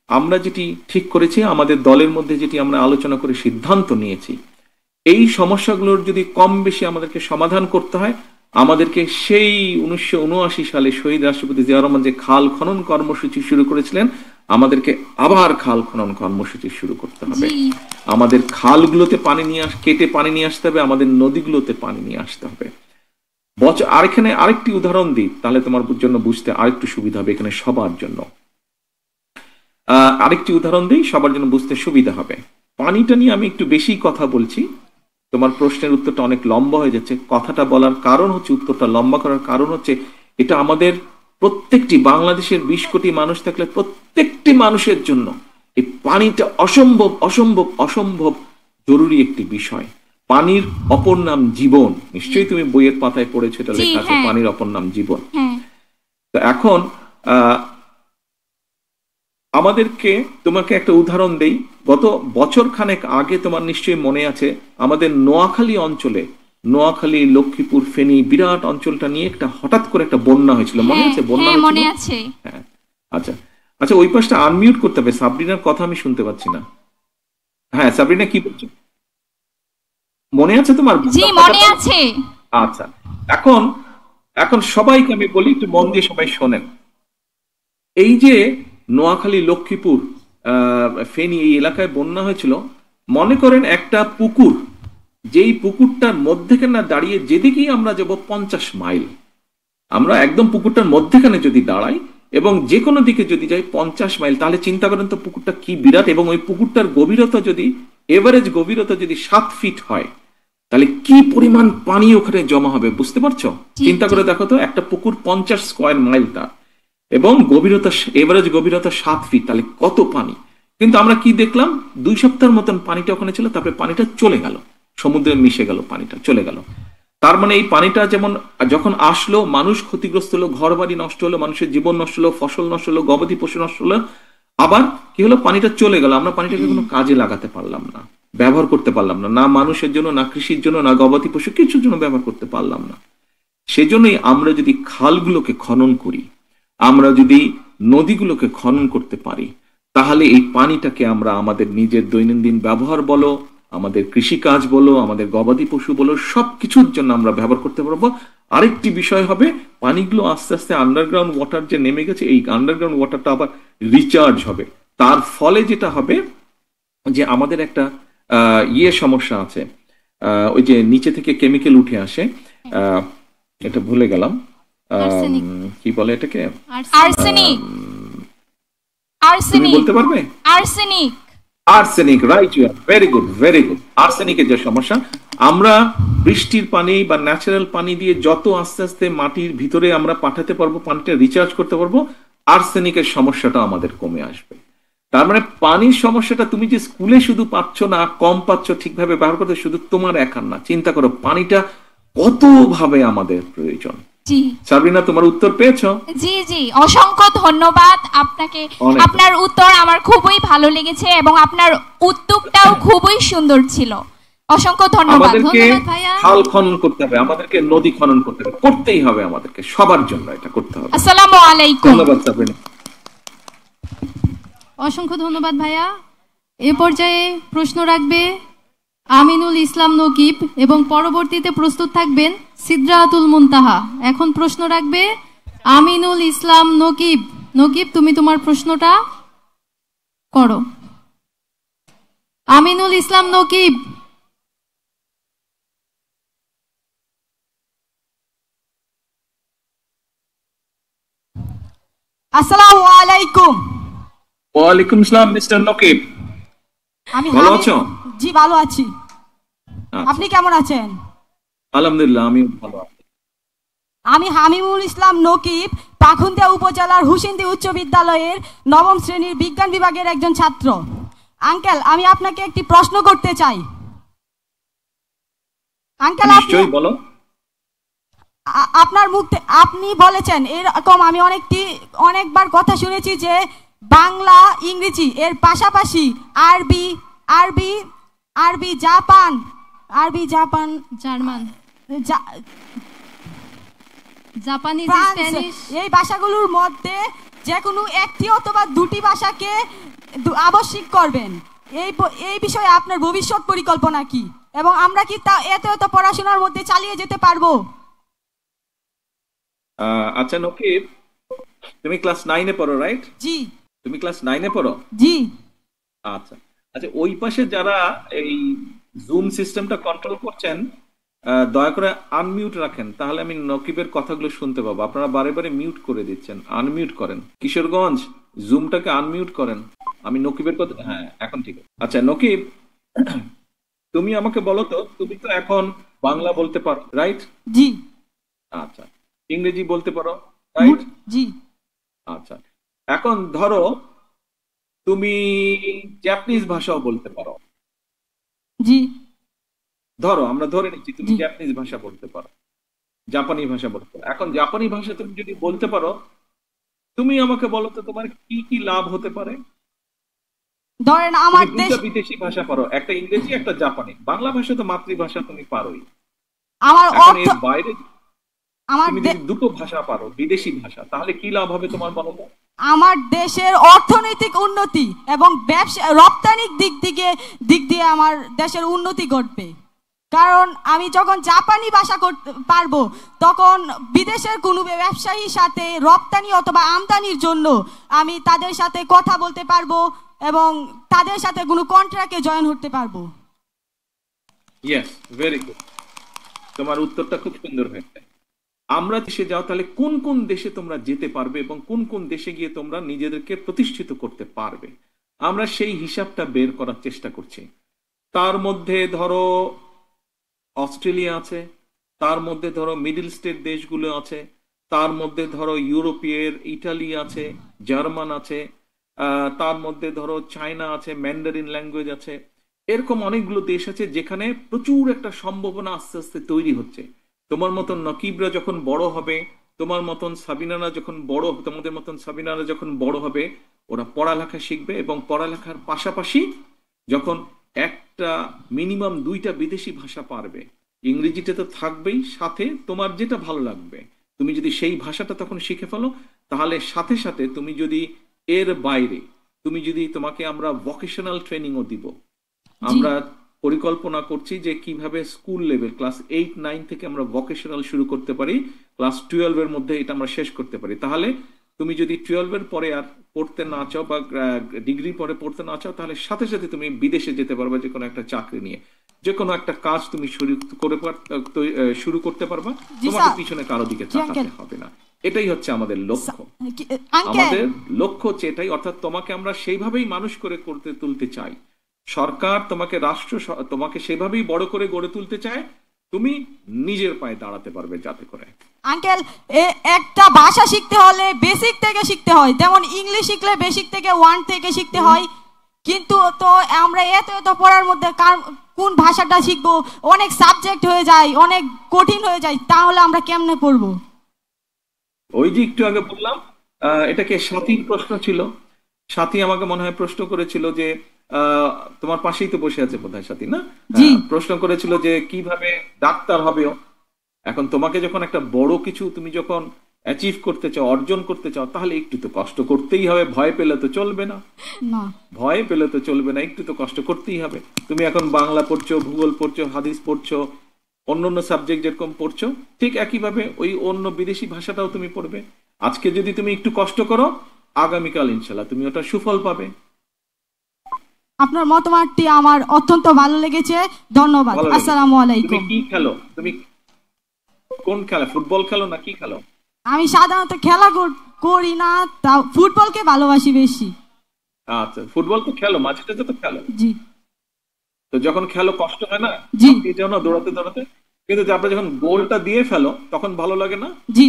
আমরা যেটি ঠিক করেছি, আমাদের দলের মধ্যে যেটি আমরা আলোচনা করে সিদ্ধান্ত নিয়েছি, এই সমস্যাগুলোর যদি কম বেশি আমাদেরকে সমাধান করতে হয়, আমাদেরকে সেই 1979 সালে শহীদ রাষ্ট্রপতি জিয়া রহমান যে খাল খনন কর্মসূচি শুরু করেছিলেন, আমাদেরকে আবার খাল খনন কর্মসূচি শুরু করতে হবে। আমাদের খালগুলোতে পানি নিয়ে কেটে পানি নিয়ে আসতে হবে, আমাদের নদীগুলোতে পানি নিয়ে আসতে হবে। আর এখানে আরেকটি উদাহরণ দিই, তাহলে তোমার জন্য বুঝতে আরেকটু সুবিধা হবে, এখানে সবার জন্য আরেকটি উদাহরণ দিই, সবার জন্য বুঝতে সুবিধা হবে। পানিটা নিয়ে আমি একটু বেশি কথা বলছি, তোমার প্রশ্নের উত্তরটা অনেক লম্বা হয়ে যাচ্ছে। কথাটা বলার কারণ হচ্ছে, উত্তরটা লম্বা করার কারণ হচ্ছে, এটা আমাদের প্রত্যেকটি বাংলাদেশের 20 কোটি মানুষ থাকলে প্রত্যেকটি মানুষের জন্য এই পানিটা অসম্ভব অসম্ভব অসম্ভব জরুরি একটি বিষয়। পানির অপর নাম জীবন, নিশ্চয়ই তুমি বইয়ের পাতায় পড়েছো, এটা লেখা আছে, পানির অপর নাম জীবন। তো এখন আমাদেরকে তোমাকে একটা উদাহরণ দেই। গত বছর খানেক আগে তোমার নিশ্চয়ই মনে আছে, আমাদের নোয়াখালী অঞ্চলে, নোয়াখালী, লক্ষ্মীপুর, ফেনী, বিরাট অঞ্চলটা নিয়ে একটা হঠাৎ করে একটা বন্যা হয়েছিল, মনে আছে? বন্যা হয়েছিল, হ্যাঁ। আচ্ছা আচ্ছা, ওই পাশটা আনমিউট করতে হবে, সাবরিনার কথা আমি শুনতে পাচ্ছি না। হ্যাঁ সাবরিনা, কি বলছো? মনে আছে তোমার? জি মনে আছে। আচ্ছা, এখন সবাইকে আমি বলি, একটু মন দিয়ে সবাই শোনেন। এই যে নোয়াখালী, লক্ষ্মীপুর, ফেনী এই এলাকায় বন্যা হয়েছিল, মনে করেন একটা পুকুর, যেই পুকুরটার মধ্যেখানে দাঁড়িয়ে যেদিকেই আমরা যাব 50 মাইল, আমরা একদম পুকুরটার মধ্যেখানে যদি দাঁড়াই এবং যে কোনো দিকে যদি যাই 50 মাইল, তাহলে চিন্তা করেন তো পুকুরটা কি বিরাট। এবং ওই পুকুরটার গভীরতা যদি, এভারেজ গভীরতা যদি 7 ফিট হয়, তাহলে কি পরিমাণ পানি ওখানে জমা হবে, বুঝতে পারছো? চিন্তা করে দেখো তো, একটা পুকুর 50 স্কয়ার মাইল তার, এবং গভীরতা, এভারেজ গভীরতা 7 ফিট, তাহলে কত পানি। কিন্তু আমরা কি দেখলাম, 2 সপ্তাহের মতন পানিটা ওখানে ছিল, তারপরে পানিটা চলে গেল, সমুদ্রে মিশে গেল, পানিটা চলে গেল। তার মানে এই পানিটা যেমন যখন আসলো, মানুষ ক্ষতিগ্রস্ত হলো, ঘর বাড়ি নষ্ট হলো, মানুষের জীবন নষ্ট হলো, ফসল নষ্ট হলো, গবাদি পশু নষ্ট হলো, আবার কি হলো, পানিটা চলে গেল, আমরা পানিটাকে কোনো কাজে লাগাতে পারলাম না, ব্যবহার করতে পারলাম না, না মানুষের জন্য, না কৃষির জন্য, না গবাদি পশু কিছুর জন্য ব্যবহার করতে পারলাম না। সেজন্যই আমরা যদি খালগুলোকে খনন করি, আমরা যদি নদীগুলোকে খনন করতে পারি, তাহলে এই পানিটাকে আমরা আমাদের নিজের দৈনন্দিন ব্যবহার বলো, আমাদের কৃষিকাজ বলো, আমাদের গবাদি পশু বলো, সবকিছুর জন্য আমরা ব্যবহার করতে পারবো। আরেকটি বিষয় হবে, পানিগুলো আস্তে আস্তে আন্ডারগ্রাউন্ড ওয়াটার যে নেমে গেছে, এই আন্ডারগ্রাউন্ড ওয়াটারটা আবার রিচার্জ হবে। তার ফলে যেটা হবে যে আমাদের একটা সমস্যা আছে, ওই যে নিচে থেকে কেমিক্যাল উঠে আসে, এটা ভুলে গেলাম, কি বলে এটাকে, আর্সেনিক, তুমি বলতে পারবে? Arsenic, arsenic, right, you are very good, very good. আর্সেনিকের যে সমস্যা, আমরা বৃষ্টির পানি বা ন্যাচারাল পানি দিয়ে যত আস্তে আস্তে মাটির ভিতরে আমরা পাঠাতে পারবো, পানিটা রিচার্জ করতে পারবো, আর্সেনিকের সমস্যাটা আমাদের কমে আসবে। তার মানে পানির সমস্যাটা তুমি যে স্কুলে শুধু পাচ্ছ না, কম পাচ্ছ, ঠিকভাবে ব্যবহার করতে শুধু তোমার একার না, চিন্তা করো পানিটা কত ভাবে আমাদের প্রয়োজন। জি সাবরিনা, তোমার উত্তর পেয়েছো? জি জি, অসংখ্য ধন্যবাদ আপনাকে, আপনার উত্তর আমার খুবই ভালো লেগেছে এবং আপনার উত্তরটাও খুবই সুন্দর ছিল। অসংখ্য ধন্যবাদ। আমাদেরকে খাল খনন করতে হবে, আমাদেরকে নদী খনন করতে হবে, করতেই হবে, আমাদেরকে সবার জন্য এটা করতে হবে। আসসালামু আলাইকুম। ধন্যবাদ সাবরিনা। অসংখ্য ধন্যবাদ ভাইয়া। এ পর্যায়ে প্রশ্ন রাখবে আমিনুল ইসলাম নকিব এবং পরবর্তীতে প্রস্তুত থাকবেন সিদরাতুল মুনতাহা। এখন প্রশ্ন রাখবে আমিনুল ইসলাম নকিব। নকিব, তুমি তোমার প্রশ্নটা করো। আমিনুল ইসলাম নকিব। আসসালামু আলাইকুম। ওয়ালাইকুম আসসালাম মিস্টার নকিব, আমি ভালো আছো? জি ভালো আছি, আপনি কেমন আছেন? আলহামদুলিল্লাহ, আমি ভালো আছি। আমি হামিমুল ইসলাম নকিব, পাখুন্দিয়া উপজেলার হুসেন্দি উচ্চ বিদ্যালয়ের 9ম শ্রেণীর বিজ্ঞান বিভাগের একজন ছাত্র। আঙ্কেল, আমি আপনাকে একটি প্রশ্ন করতে চাই। আঙ্কেল, নিশ্চয়ই বলো। আপনার মুখ আপনি বলেছেন এরকম, আমি অনেকবার কথা শুনেছি যে বাংলা, ইংরেজি এর পাশাপাশি আরবি, আরবি আরবি জাপান, আরবি জাপান, জার্মান, জাপানিজ, স্প্যানিশ, এই ভাষাগুলোর মধ্যে যে কোনো একটি অথবা দুটি ভাষাকে আবশ্যক করবেন। এই বিষয়ে আপনার ভবিষ্যৎ পরিকল্পনা কি, এবং আমরা কি তা এত পড়াশোনার মধ্যে চালিয়ে যেতে পারবো? আচ্ছা নকিব, তুমি ক্লাস 9-এ পড়ো, রাইট? জি তুমি ক্লাস 9-এ পড়ো? জি। আচ্ছা আচ্ছা, ওই পাশে যারা এই জুম সিস্টেমটা কন্ট্রোল করছেন, দয়া করে আনমিউট রাখেন, তাহলে আমি নকিবের কথাগুলো শুনতে পাবো। আপনারা বারে বারে মিউট করে দিচ্ছেন, আনমিউট করেন। কিশোরগঞ্জ, জুমটাকে আনমিউট করেন। আমি নকিবের কথা, হ্যাঁ এখন ঠিক আছে। আচ্ছা নকিব, তুমি আমাকে বলো তো, তুমি তো এখন বাংলা বলতে পারো, রাইট? জি। আচ্ছা, ইংরেজি বলতে পারো, রাইট? জি। আচ্ছা, এখন ধরো তুমি জাপানিজ ভাষাও বলতে পারো। জি। ধরো আমরা ধরে নিচ্ছি তুমি জাপানিজ ভাষা বলতে পারো, জাপানি ভাষা বলতে পারো। এখন জাপানি ভাষা তুমি যদি বলতে পারো, তুমি আমাকে বলো তো তোমার কি কি লাভ হতে পারে? ধরেন আমার তুমি দেশ, দুটো বিদেশি ভাষা পারো, একটা ইংরেজি একটা জাপানি। বাংলা ভাষা তো মাতৃভাষা, তুমি পারোই। আমার এখন অর্থ, এর বাইরে আমার তুমি যদি দুটো ভাষা পারো, বিদেশি ভাষা, তাহলে কি লাভ হবে তোমার, বলো তো? আমার দেশের অর্থনৈতিক উন্নতি এবং ব্যবসা রপ্তানির দিক দিয়ে আমার দেশের উন্নতি ঘটবে। কারণ আমি যখন জাপানি ভাষা করতে পারবো, তখন বিদেশের কোনো ব্যবসায়ীর সাথে রপ্তানি অথবা আমদানির জন্য আমি তাদের সাথে কথা বলতে পারবো এবং তাদের সাথে কোনো কন্ট্রাক্টে জয়েন হতে পারবো। Yes, very good. তোমার উত্তরটা খুব সুন্দর হয়েছে। আমরা দেশে যাও, তাহলে কোন কোন দেশে তোমরা যেতে পারবে এবং কোন কোন দেশে গিয়ে তোমরা নিজেদেরকে প্রতিষ্ঠিত করতে পারবে, আমরা সেই হিসাবটা বের করার চেষ্টা করছি। তার মধ্যে ধরো অস্ট্রেলিয়া আছে, তার মধ্যে ধরো মিডল স্টেট দেশগুলো আছে, তার মধ্যে ধরো ইউরোপের ইটালি আছে, জার্মান আছে, তার মধ্যে ধরো চায়না আছে, ম্যান্ডারিন ল্যাঙ্গুয়েজ আছে। এরকম অনেকগুলো দেশ আছে যেখানে প্রচুর একটা সম্ভাবনা আস্তে আস্তে তৈরি হচ্ছে। তোমার মতন নকিবরা যখন বড় হবে, তোমার মতন সাবিনারা যখন বড়, তোমাদের মতন সাবিনারা যখন বড় হবে, ওরা পড়ালেখা শিখবে এবং পড়ালেখার পাশাপাশি যখন একটা মিনিমাম 2টা বিদেশি ভাষা পারবে, ইংরেজিটা তো থাকবেই, সাথে তোমার যেটা ভালো লাগবে তুমি যদি সেই ভাষাটা তখন শিখে ফেলো, তাহলে সাথে সাথে তুমি যদি এর বাইরে তুমি যদি, তোমাকে আমরা ভোকেশনাল ট্রেনিংও দিব। আমরা পরিকল্পনা করছি যে কিভাবে স্কুল লেভেল ক্লাস 8-9 থেকে আমরা ভোকেশনাল শুরু করতে পারি, ক্লাস 12 এর মধ্যে এটা আমরা শেষ করতে পারি। তাহলে তুমি যদি 12 এর পরে আর পড়তে না চাও বা ডিগ্রি পরে পড়তে না চাও, তাহলে সাথে সাথে তুমি বিদেশে যেতে পারবে, যে কোনো একটা চাকরি নিয়ে যে কোনো একটা কাজ তুমি শুরু করতে পারবা, তোমাকে পিছনে কারো দিকে তাকাতে হবে না। এটাই হচ্ছে আমাদের লক্ষ্য। আমাদের লক্ষ্য হচ্ছে এটাই, অর্থাৎ তোমাকে আমরা সেইভাবেই মানুষ করে করতে তুলতে চাই। সরকার তোমাকে, রাষ্ট্র তোমাকে সেভাবেই বড় করে গড়ে তুলতে চায়, তুমি নিজের পায়ে দাঁড়াতে পারবে যাতে করে। আঙ্কেল, একটা ভাষা শিখতে হলে বেসিক থেকে শিখতে হয়, যেমন ইংলিশ শিখলে বেসিক থেকে 1 থেকে শিখতে হয়, কিন্তু তো আমরা এত পড়ার মধ্যে কোন ভাষাটা শিখবো, অনেক সাবজেক্ট হয়ে যায়, অনেক কঠিন হয়ে যায়, তাহলে আমরা কেমনে পড়বো? ওই যে একটু আগে বললাম, এটাকে সাথীর প্রশ্ন ছিল। সাথী আমাকে মনে হয় প্রশ্ন করেছিল যে, তোমার পাশেই তো বসে আছে বোধহয় সাথী, না? প্রশ্ন করেছিল যে কিভাবে ডাক্তার হবে। এখন তোমাকে যখন একটা বড় কিছু তুমি যখন অ্যাচিভ করতে চাও, অর্জন করতে চাও, তাহলে একটু তো কষ্ট করতেই হবে। ভয় পেলে তো চলবে না, ভয় পেলে তো চলবে না, একটু তো কষ্ট করতেই হবে। তুমি এখন বাংলা পড়ছো, ভূগোল পড়ছো, হাদিস পড়ছো, অন্য সাবজেক্ট যেরকম পড়ছো, ঠিক একইভাবে ওই অন্য বিদেশি ভাষাটাও তুমি পড়বে। আজকে যদি তুমি একটু কষ্ট করো, আগামীকাল ইনশাল্লাহ তুমি ওটা সুফল পাবে। আপনার মতামতটি আমার অত্যন্ত ভালো লেগেছে, ধন্যবাদ। আসসালামু আলাইকুম। তুমি কি খেলো? তুমি কোন খেলা, ফুটবল খেলো না কি খেলো? আমি সাধারণত খেলা করি না, তাও ফুটবলকে ভালোবাসি বেশি। আচ্ছা, ফুটবল তো খেলো, মাঝে তো খেলো। জি। তো যখন খেলো কষ্ট হয় না? জি। যাও না দৌড়াতে দৌড়াতে, কিন্তু তারপরে যখন গোলটা দিয়ে ফেলো তখন ভালো লাগে না? জি।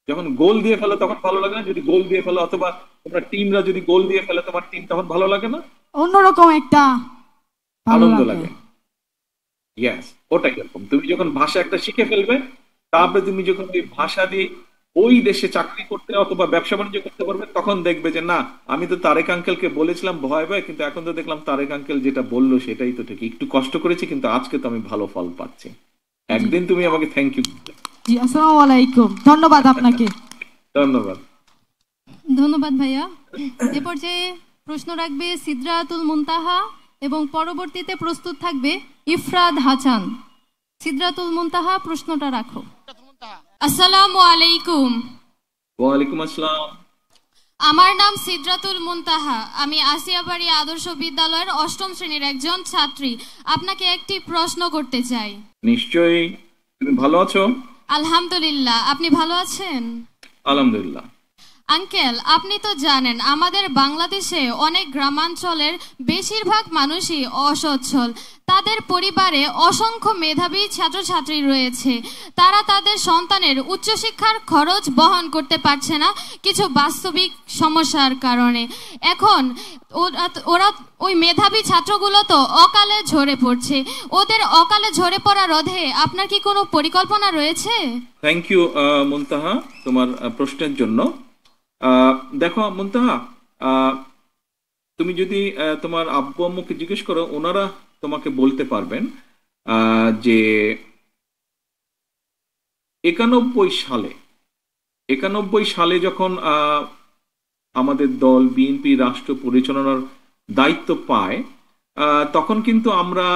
যখন গোল দিয়ে ফেলো তখন ভালো লাগে না? যদি গোল দিয়ে ফেলো, অথবা তোমরা টিমরা যদি গোল দিয়ে ফেলে তোমার টিম, তখন ভালো লাগে না? অন্যরকম একটা আনন্দ লাগে। ইয়েস, ওটাই এরকম। তুমি যখন ভাষা একটা শিখে ফেলবে, তারপরে তুমি যখন ওই ভাষা দিয়ে ওই দেশে চাকরি করতে অথবা ব্যবসা বাণিজ্য করতে পারবে, তখন দেখবে যে না, আমি তো তারেক আঙ্কেলকে বলেছিলাম ভয় ভয়, কিন্তু এখন তো দেখলাম তারেক আঙ্কেল যেটা বললো সেটাই তো ঠিক। একটু কষ্ট করেছি, কিন্তু আজকে তো আমি ভালো ফল পাচ্ছি। একদিন তুমি আমাকে থ্যাংক ইউ। জি, আসসালামু আলাইকুম। ধন্যবাদ আপনাকে। ধন্যবাদ। ধন্যবাদ ভাইয়া। এ পর্যায়ে প্রশ্ন রাখবে সিদরাতুল মুনতাহা এবং পরবর্তীতে প্রস্তুত থাকবে ইফরাদ হাসান। সিদরাতুল মুনতাহা, প্রশ্নটা রাখো। আসসালামু আলাইকুম। ওয়ালাইকুম আসসালাম। আমার নাম সিদ্রাতুল মুনতাহা। আমি আসিয়াবাড়ি আদর্শ বিদ্যালয়ের ৮ম শ্রেণীর একজন ছাত্রী। আপনাকে একটি প্রশ্ন করতে চাই। নিশ্চয়ই। তুমি ভালো আছো? আলহামদুলিল্লাহ, আপনি ভালো আছেন? আলহামদুলিল্লাহ। আঙ্কেল, আপনি তো জানেন আমাদের বাংলাদেশে অনেক গ্রামাঞ্চলের বেশিরভাগ মানুষই অসচ্ছল। তাদের পরিবারে অসংখ্য মেধাবী ছাত্রছাত্রী রয়েছে। তারা তাদের সন্তানের উচ্চশিক্ষার খরচ বহন করতে পারছে না কিছু বাস্তবিক সমস্যার কারণে। এখন ওরা ওই মেধাবী ছাত্রগুলো তো অকালে ঝরে পড়ছে। ওদের অকালে ঝরে পড়া রোধে আপনার কি কোনো পরিকল্পনা রয়েছে? থ্যাংক ইউ মুনতাহা তোমার প্রশ্নের জন্য। দেখো মুনতাহা, তুমি যদি তোমার আব্বু আম্মুকে জিজ্ঞেস করো, ওনারা তোমাকে বলতে পারবেন যে 91 সালে যখন আমাদের দল বিএনপি রাষ্ট্র পরিচালনার দায়িত্ব পায়, তখন কিন্তু আমরা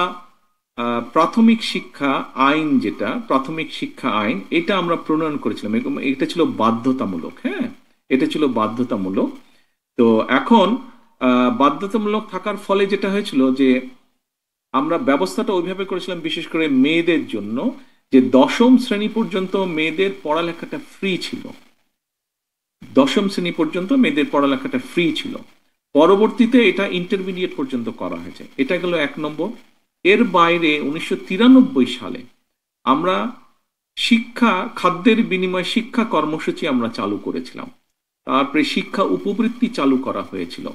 প্রাথমিক শিক্ষা আইন, যেটা প্রাথমিক শিক্ষা আইন, এটা আমরা প্রণয়ন করেছিলাম। এটা ছিল বাধ্যতামূলক। হ্যাঁ, এটা ছিল বাধ্যতামূলক। তো এখন বাধ্যতামূলক থাকার ফলে যেটা হয়েছিল যে আমরা ব্যবস্থাটা ওইভাবে করেছিলাম, বিশেষ করে মেয়েদের জন্য, যে ১০ম শ্রেণী পর্যন্ত মেয়েদের পড়ালেখাটা ফ্রি ছিল। ১০ম শ্রেণী পর্যন্ত মেয়েদের পড়ালেখাটা ফ্রি ছিল। পরবর্তীতে এটা ইন্টারমিডিয়েট পর্যন্ত করা হয়েছে। এটা গেল ১ নম্বর। এর বাইরে ১৯৯৩ সালে আমরা খাদ্যের বিনিময়ে শিক্ষা কর্মসূচি আমরা চালু করেছিলাম। তারপরে শিক্ষা উপবৃত্তি চালু করা হয়েছিল।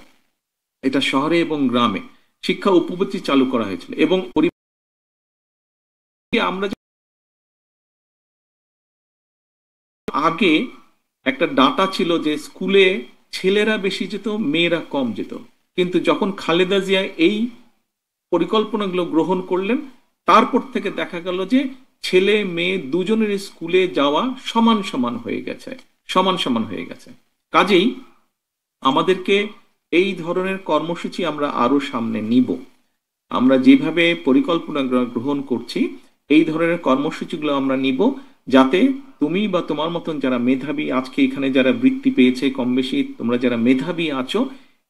এটা শহরে এবং গ্রামে শিক্ষা উপবৃত্তি চালু করা হয়েছিল। এবং আমরা আগে একটা ডাটা ছিল যে স্কুলে ছেলেরা বেশি যেত, মেয়েরা কম যেত। কিন্তু যখন খালেদা জিয়া এই পরিকল্পনাগুলো গ্রহণ করলেন, তারপর থেকে দেখা গেল যে ছেলে মেয়ে দুজনের স্কুলে যাওয়া সমান সমান হয়ে গেছে। কাজেই আমাদেরকে এই ধরনের কর্মসূচি আমরা আরো সামনে নিব। আমরা যেভাবে পরিকল্পনা গ্রহণ করছি, এই ধরনের কর্মসূচিগুলো আমরা নিব, যাতে তুমি বা তোমার মতন যারা মেধাবী, আজকে এখানে যারা বৃত্তি পেয়েছে কম বেশি, তোমরা যারা মেধাবী আছো,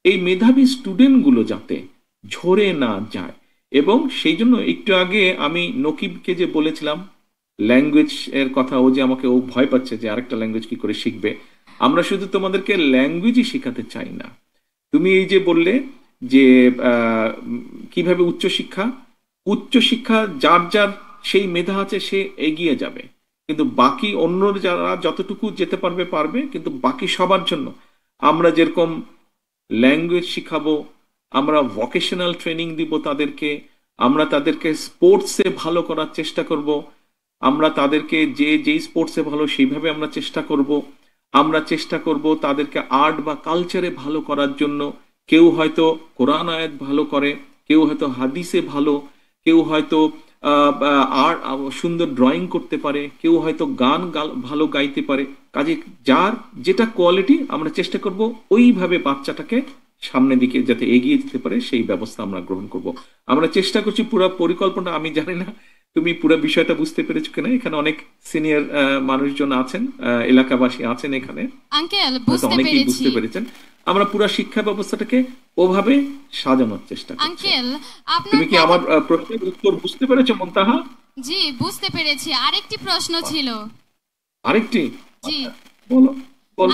এই মেধাবী স্টুডেন্টগুলো যাতে ঝরে না যায়। এবং সেই জন্য একটু আগে আমি নকিবকে যে বলেছিলাম ল্যাঙ্গুয়েজ এর কথা, ও যে আমাকে ভয় পাচ্ছে যে আরেকটা ল্যাঙ্গুয়েজ কি করে শিখবে। আমরা শুধু তোমাদেরকে ল্যাঙ্গুয়েজই শেখাতে চাই না। তুমি এই যে বললে যে কিভাবে উচ্চশিক্ষা যার যার সেই মেধা আছে সে এগিয়ে যাবে, কিন্তু বাকি অন্য যারা যতটুকু যেতে পারবে, কিন্তু বাকি সবার জন্য আমরা যেরকম ল্যাঙ্গুয়েজ শিখাবো, আমরা ভোকেশনাল ট্রেনিং দিব তাদেরকে, আমরা তাদেরকে স্পোর্টসে ভালো করার চেষ্টা করব, আমরা তাদেরকে যেই স্পোর্টসে ভালো সেইভাবে আমরা চেষ্টা করব তাদেরকে আর্ট বা কালচারে ভালো করার জন্য। কেউ হয়তো কোরআন আয়াত ভালো করে, কেউ হয়তো হাদিসে ভালো, কেউ হয়তো সুন্দর ড্রয়িং করতে পারে, কেউ হয়তো গান ভালো গাইতে পারে। কাজে যার যেটা কোয়ালিটি আমরা চেষ্টা করব ওইভাবে বাচ্চাটাকে সামনের দিকে যাতে এগিয়ে যেতে পারে সেই ব্যবস্থা আমরা গ্রহণ করব। আমরা চেষ্টা করছি পুরো পরিকল্পনা। আমি জানি না তুমি পুরো বিষয়টা বুঝতে পেরেছো কিনা। এখানে অনেক সিনিয়র মানুষজন আছেন, এলাকাবাসী আছেন এখানে, আঙ্কেল অনেকেই বুঝতে পেরেছেন। আমরা পুরো শিক্ষা ব্যবস্থাটাকে ওভাবে সাজানোর চেষ্টা করছি। আঙ্কেল, তুমি কি আমার প্রশ্নের উত্তর বুঝতে পেরেছো মুনতাহা? জি, বুঝতে পেরেছি। আরেকটি প্রশ্ন ছিল। আরেকটি? জি বলো।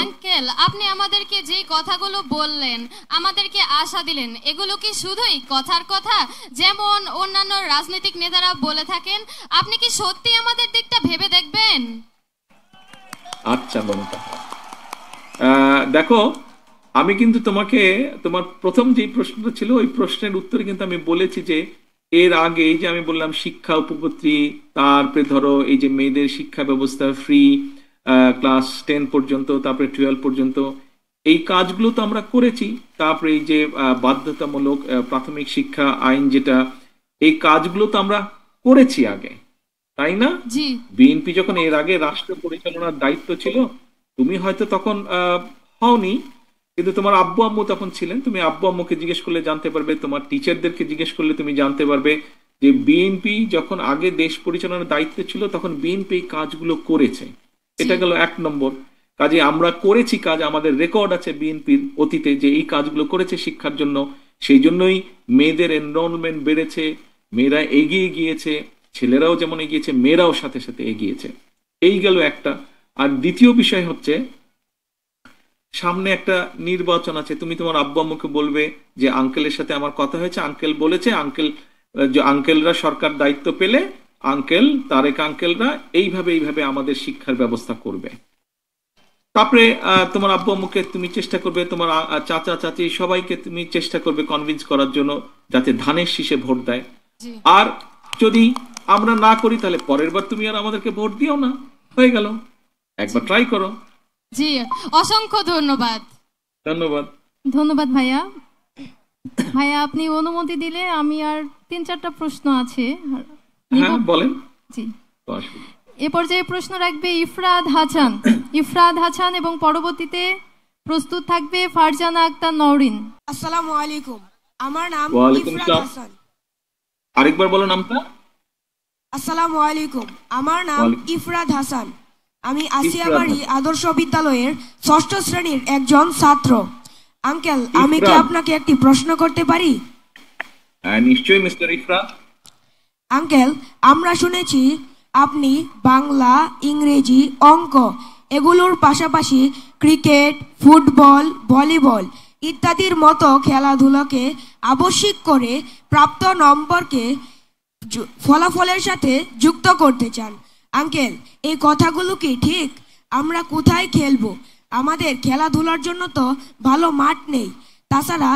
আঙ্কেল, আপনি আমাদেরকে যে কথাগুলো বললেন, আমাদেরকে আশা দিলেন, এগুলো কি শুধুই কথার কথা যেমন অন্যান্য রাজনৈতিক নেতারা বলে থাকেন? আপনি কি সত্যি আমাদের দিকটা ভেবে দেখবেন? আচ্ছা মুনতাহা, দেখো আমি কিন্তু তোমাকে তোমার প্রথম যে প্রশ্নটা ছিল ওই প্রশ্নের উত্তরে কিন্তু আমি বলেছি যে এর আগে এই যে আমি বললাম শিক্ষা উপবৃত্তি, তারপরে ধরো এই যে মেয়েদের শিক্ষা ব্যবস্থা ফ্রি ক্লাস 10 পর্যন্ত, তারপরে 12 পর্যন্ত, এই কাজগুলো তো আমরা করেছি। তারপরে এই যে বাধ্যতামূলক প্রাথমিক শিক্ষা আইন, যেটা এই কাজগুলো তো আমরা করেছি আগে, তাই না? বিএনপি যখন এর আগে রাষ্ট্র পরিচালনার দায়িত্ব ছিল, তুমি হয়তো তখন হওনি, কিন্তু তোমার আব্বু আম্মু তখন ছিলেন। তুমি আব্বু আম্মুকে জিজ্ঞেস করলে জানতে পারবে, তোমার টিচারদেরকে জিজ্ঞেস করলে তুমি জানতে পারবে যে বিএনপি যখন আগে দেশ পরিচালনার দায়িত্ব ছিল তখন বিএনপি এই কাজগুলো করেছে। এটা গেল 1 নম্বর। কাজে আমরা করেছি কাজ, আমাদের রেকর্ড আছে বিএনপির অতীতে যে এই কাজগুলো করেছে শিক্ষার জন্য, সেই জন্যই মেয়েদের এনরোলমেন্ট বেড়েছে, মেয়েরা এগিয়ে গিয়েছে, ছেলেরাও যেমন এগিয়েছে মেয়েরাও সাথে সাথে এগিয়েছে। এই গেল একটা। আর দ্বিতীয় বিষয় হচ্ছে সামনে একটা নির্বাচন আছে, তুমি তোমার আব্বু আম্মুকে বলবে যে আঙ্কেলের সাথে আমার কথা হয়েছে, আঙ্কেল বলেছে, আঙ্কেলরা সরকার দায়িত্ব পেলে তারেক আঙ্কেলরা এইভাবে আমাদের শিক্ষার ব্যবস্থা করবে। তারপরে তোমার আব্বু আম্মুকে তুমি চেষ্টা করবে, তোমার চাচা চাচি সবাইকে তুমি চেষ্টা করবে কনভিন্স করার জন্য যাতে ধানের শীষে ভোট দেয়। আর যদি আমরা না করি তাহলে পরের বার তুমি আর আমাদেরকে ভোট দিও না, হয়ে গেল। একবার ট্রাই করো। জি, অসংখ্য ধন্যবাদ। ধন্যবাদ। ধন্যবাদ ভাইয়া। ভাইয়া আপনি অনুমতি দিলে আমি আর 3-4টা প্রশ্ন আছে। হ্যাঁ বলেন। জি, এ পর্যায়ে প্রশ্ন রাখবে ইফরাদ হাসান এবং পরবর্তীতে প্রস্তুত থাকবে ফারজানা আক্তার নওরিন। আসসালামু আলাইকুম, আমার নাম ইফরাদ হাসান। আরেকবার বলো নামটা। আসসালামু আলাইকুম, আমার নাম ইফরাদ হাসান। আমি আসিয়াবাড়ি আদর্শ বিদ্যালয়ের 6ষ্ঠ শ্রেণীর একজন ছাত্র। আঙ্কেল, আমি কি আপনাকে একটি প্রশ্ন করতে পারি? হ্যাঁ নিশ্চয়ই মিস্টার ইফরাদ। আঙ্কেল, আমরা শুনেছি আপনি বাংলা, ইংরেজি, অঙ্ক এগুলোর পাশাপাশি ক্রিকেট, ফুটবল, ভলিবল ইত্যাদির মতো খেলাধুলাকে আবশ্যিক করে প্রাপ্ত নম্বরকে ফলাফলের সাথে যুক্ত করতে চান। আঙ্কেল, এই কথাগুলো কি ঠিক? আমরা কোথায় খেলবো? আমাদের খেলাধুলার জন্য তো ভালো মাঠ নেই। তাছাড়া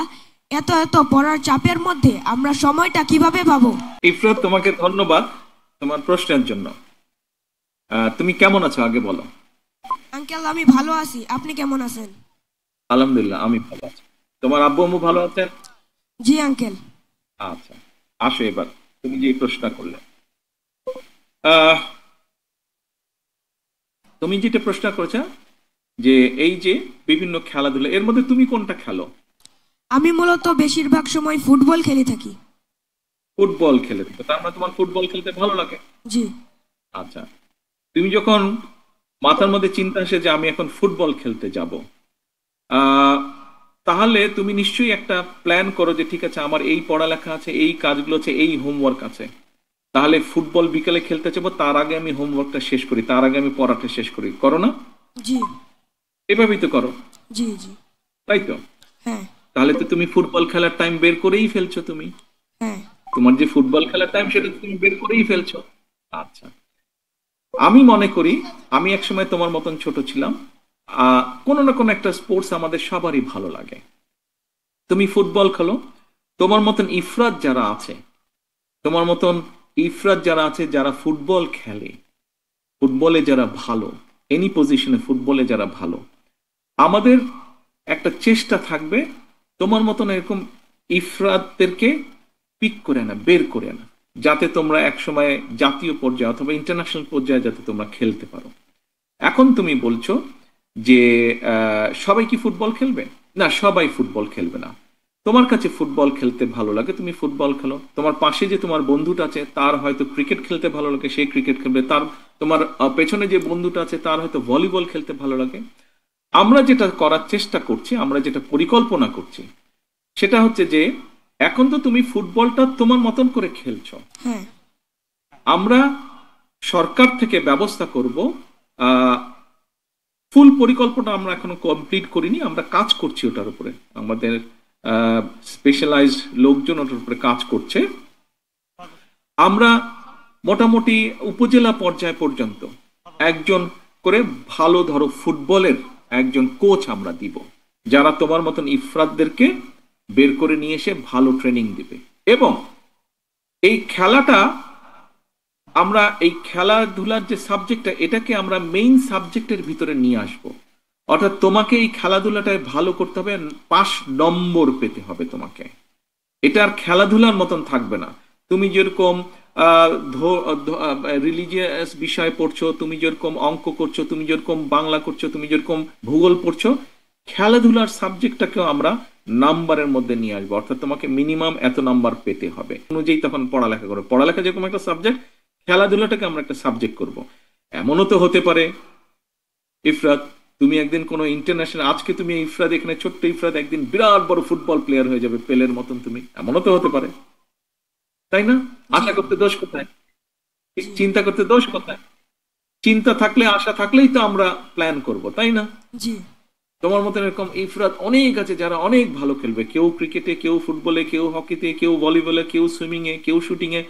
এত পড়ার চাপের মধ্যে আমরা সময়টা কিভাবে পাবো? ইফরাত, তোমাকে ধন্যবাদ তোমার প্রশ্নের জন্য। তুমি কেমন আছো আগে বলো। আঙ্কেল, আমি ভালো আছি, আপনি কেমন আছেন? আলহামদুলিল্লাহ, আমি ভালো আছি। তোমার আব্বু আম্মু ভালো আছেন? জি আঙ্কেল। আচ্ছা, আসো এবার তুমি যে প্রশ্ন করলে। তুমি যেটা প্রশ্ন করেছো যে এই যে বিভিন্ন খেলাধুলা, এর মধ্যে তুমি কোনটা খেলো? আমি মূলত বেশিরভাগ সময় ফুটবল খেলে থাকি। ফুটবল খেলে থাকো, তার মানে তোমার ফুটবল খেলতে ভালো লাগে? জি। আচ্ছা, তুমি যখন মাথার মধ্যে চিন্তা আসে যে আমি এখন ফুটবল খেলতে যাব, তাহলে তুমি নিশ্চয়ই একটা প্ল্যান করো যে ঠিক আছে আমার এই পড়ালেখা আছে, এই কাজগুলো আছে, এই হোমওয়ার্ক আছে, তাহলে ফুটবল বিকেলে খেলতে যাবো, তার আগে আমি হোমওয়ার্কটা শেষ করি, তার আগে আমি পড়াটা শেষ করি, করো না? জি। এভাবেই তো করো। জি জি। তাই তো? হ্যাঁ। তাহলে তো তুমি ফুটবল খেলার টাইম বের করেই ফেলছো তুমি। হ্যাঁ। তোমার যে ফুটবল খেলার টাইম সেটা তুমি বের করেই ফেলছো। আচ্ছা, আমি মনে করি আমি একসময় তোমার মতন ছোট ছিলাম, কোনো না কোনো একটা স্পোর্টস আমাদের সবারই ভালো লাগে। তুমি ফুটবল খেলো, তোমার মতন ইফরাত যারা আছে, যারা ফুটবল খেলে, ফুটবলে যারা ভালো, এনি পজিশনে ফুটবলে যারা ভালো, আমাদের একটা চেষ্টা থাকবে তোমার মতন এরকম ইফরাতদেরকে পিক করে না, বের করে না, যাতে তোমরা একসময় জাতীয় পর্যায়ে অথবা ইন্টারন্যাশনাল পর্যায়ে যাতে তোমরা খেলতে পারো। এখন তুমি বলছো যে সবাই কি ফুটবল খেলবে? না, সবাই ফুটবল খেলবে না। তোমার কাছে ফুটবল খেলতে ভালো লাগে, তুমি ফুটবল খেলো। তোমার পাশে যে তোমার বন্ধুটা আছে তার হয়তো ক্রিকেট খেলতে ভালো লাগে, সে ক্রিকেট খেলবে। তোমার পেছনে যে বন্ধুটা আছে তার হয়তো ভলিবল খেলতে ভালো লাগে। আমরা যেটা করার চেষ্টা করছি, আমরা যেটা পরিকল্পনা করছি, সেটা হচ্ছে যে এখন তো তুমি ফুটবলটা তোমার মতন করে খেলছো, আমরা সরকার থেকে ব্যবস্থা করব, ফুল পরিকল্পনা আমরা এখনো কমপ্লিট করিনি, আমরা কাজ করছি ওটার উপরে, আমাদের স্পেশালাইজড লোকজন ওটার উপরে কাজ করছে। আমরা মোটামুটি উপজেলা পর্যায় পর্যন্ত একজন করে ভালো ধরো ফুটবলের একজন কোচ আমরা দিব, যারা তোমার মতন ইফরাতদেরকে বের করে নিয়ে এসে ভালো ট্রেনিং দিবে। এবং এই খেলাটা আমরা, এই খেলাধুলার যে সাবজেক্টটা, এটাকে আমরা মেইন সাবজেক্টের ভিতরে নিয়ে আসব। অর্থাৎ তোমাকে এই খেলাধুলাটায় ভালো করতে হবে, 5 নম্বর পেতে হবে তোমাকে। এটা আর খেলাধুলার মতন থাকবে না। তুমি যেরকম রিলিজিয়াস বিষয় পড়ছো, তুমি যেরকম অঙ্ক করছো, তুমি যেরকম বাংলা করছো, তুমি যেরকম ভূগোল পড়ছো, খেলাধুলার সাবজেক্টটাকেও আমরা নাম্বারের মধ্যে নিয়ে আসবো। অর্থাৎ তোমাকে মিনিমাম এত নাম্বার পেতে হবে, অনুযায়ী তখন পড়ালেখা করো। পড়ালেখা যেরকম একটা সাবজেক্ট, খেলাধুলাটাকে আমরা একটা সাবজেক্ট করব। এমনও তো হতে পারে ইফরাত, তুমি একদিন কোনো ইন্টারন্যাশনাল, আজকে তুমি ইফরাত এখানে ছোট্ট ইফরাত একদিন বিরাট বড় ফুটবল প্লেয়ার হয়ে যাবে, পেলের মতন তুমি, এমনও তো হতে পারে, তাই না? আশা করতে দোষ কোথায়? চিন্তা করতে দোষ কোথায়? চিন্তা থাকলে, আশা থাকলেই তো আমরা প্ল্যান করব, তাই না? জি। তোমার মতন এরকম ইফরাত অনেক আছে যারা অনেক ভালো খেলবে, কেউ ক্রিকেটে, কেউ ফুটবলে, কেউ হকিতে, কেউ ভলিবলে, কেউ সুইমিং এ, কেউ শুটিং এ।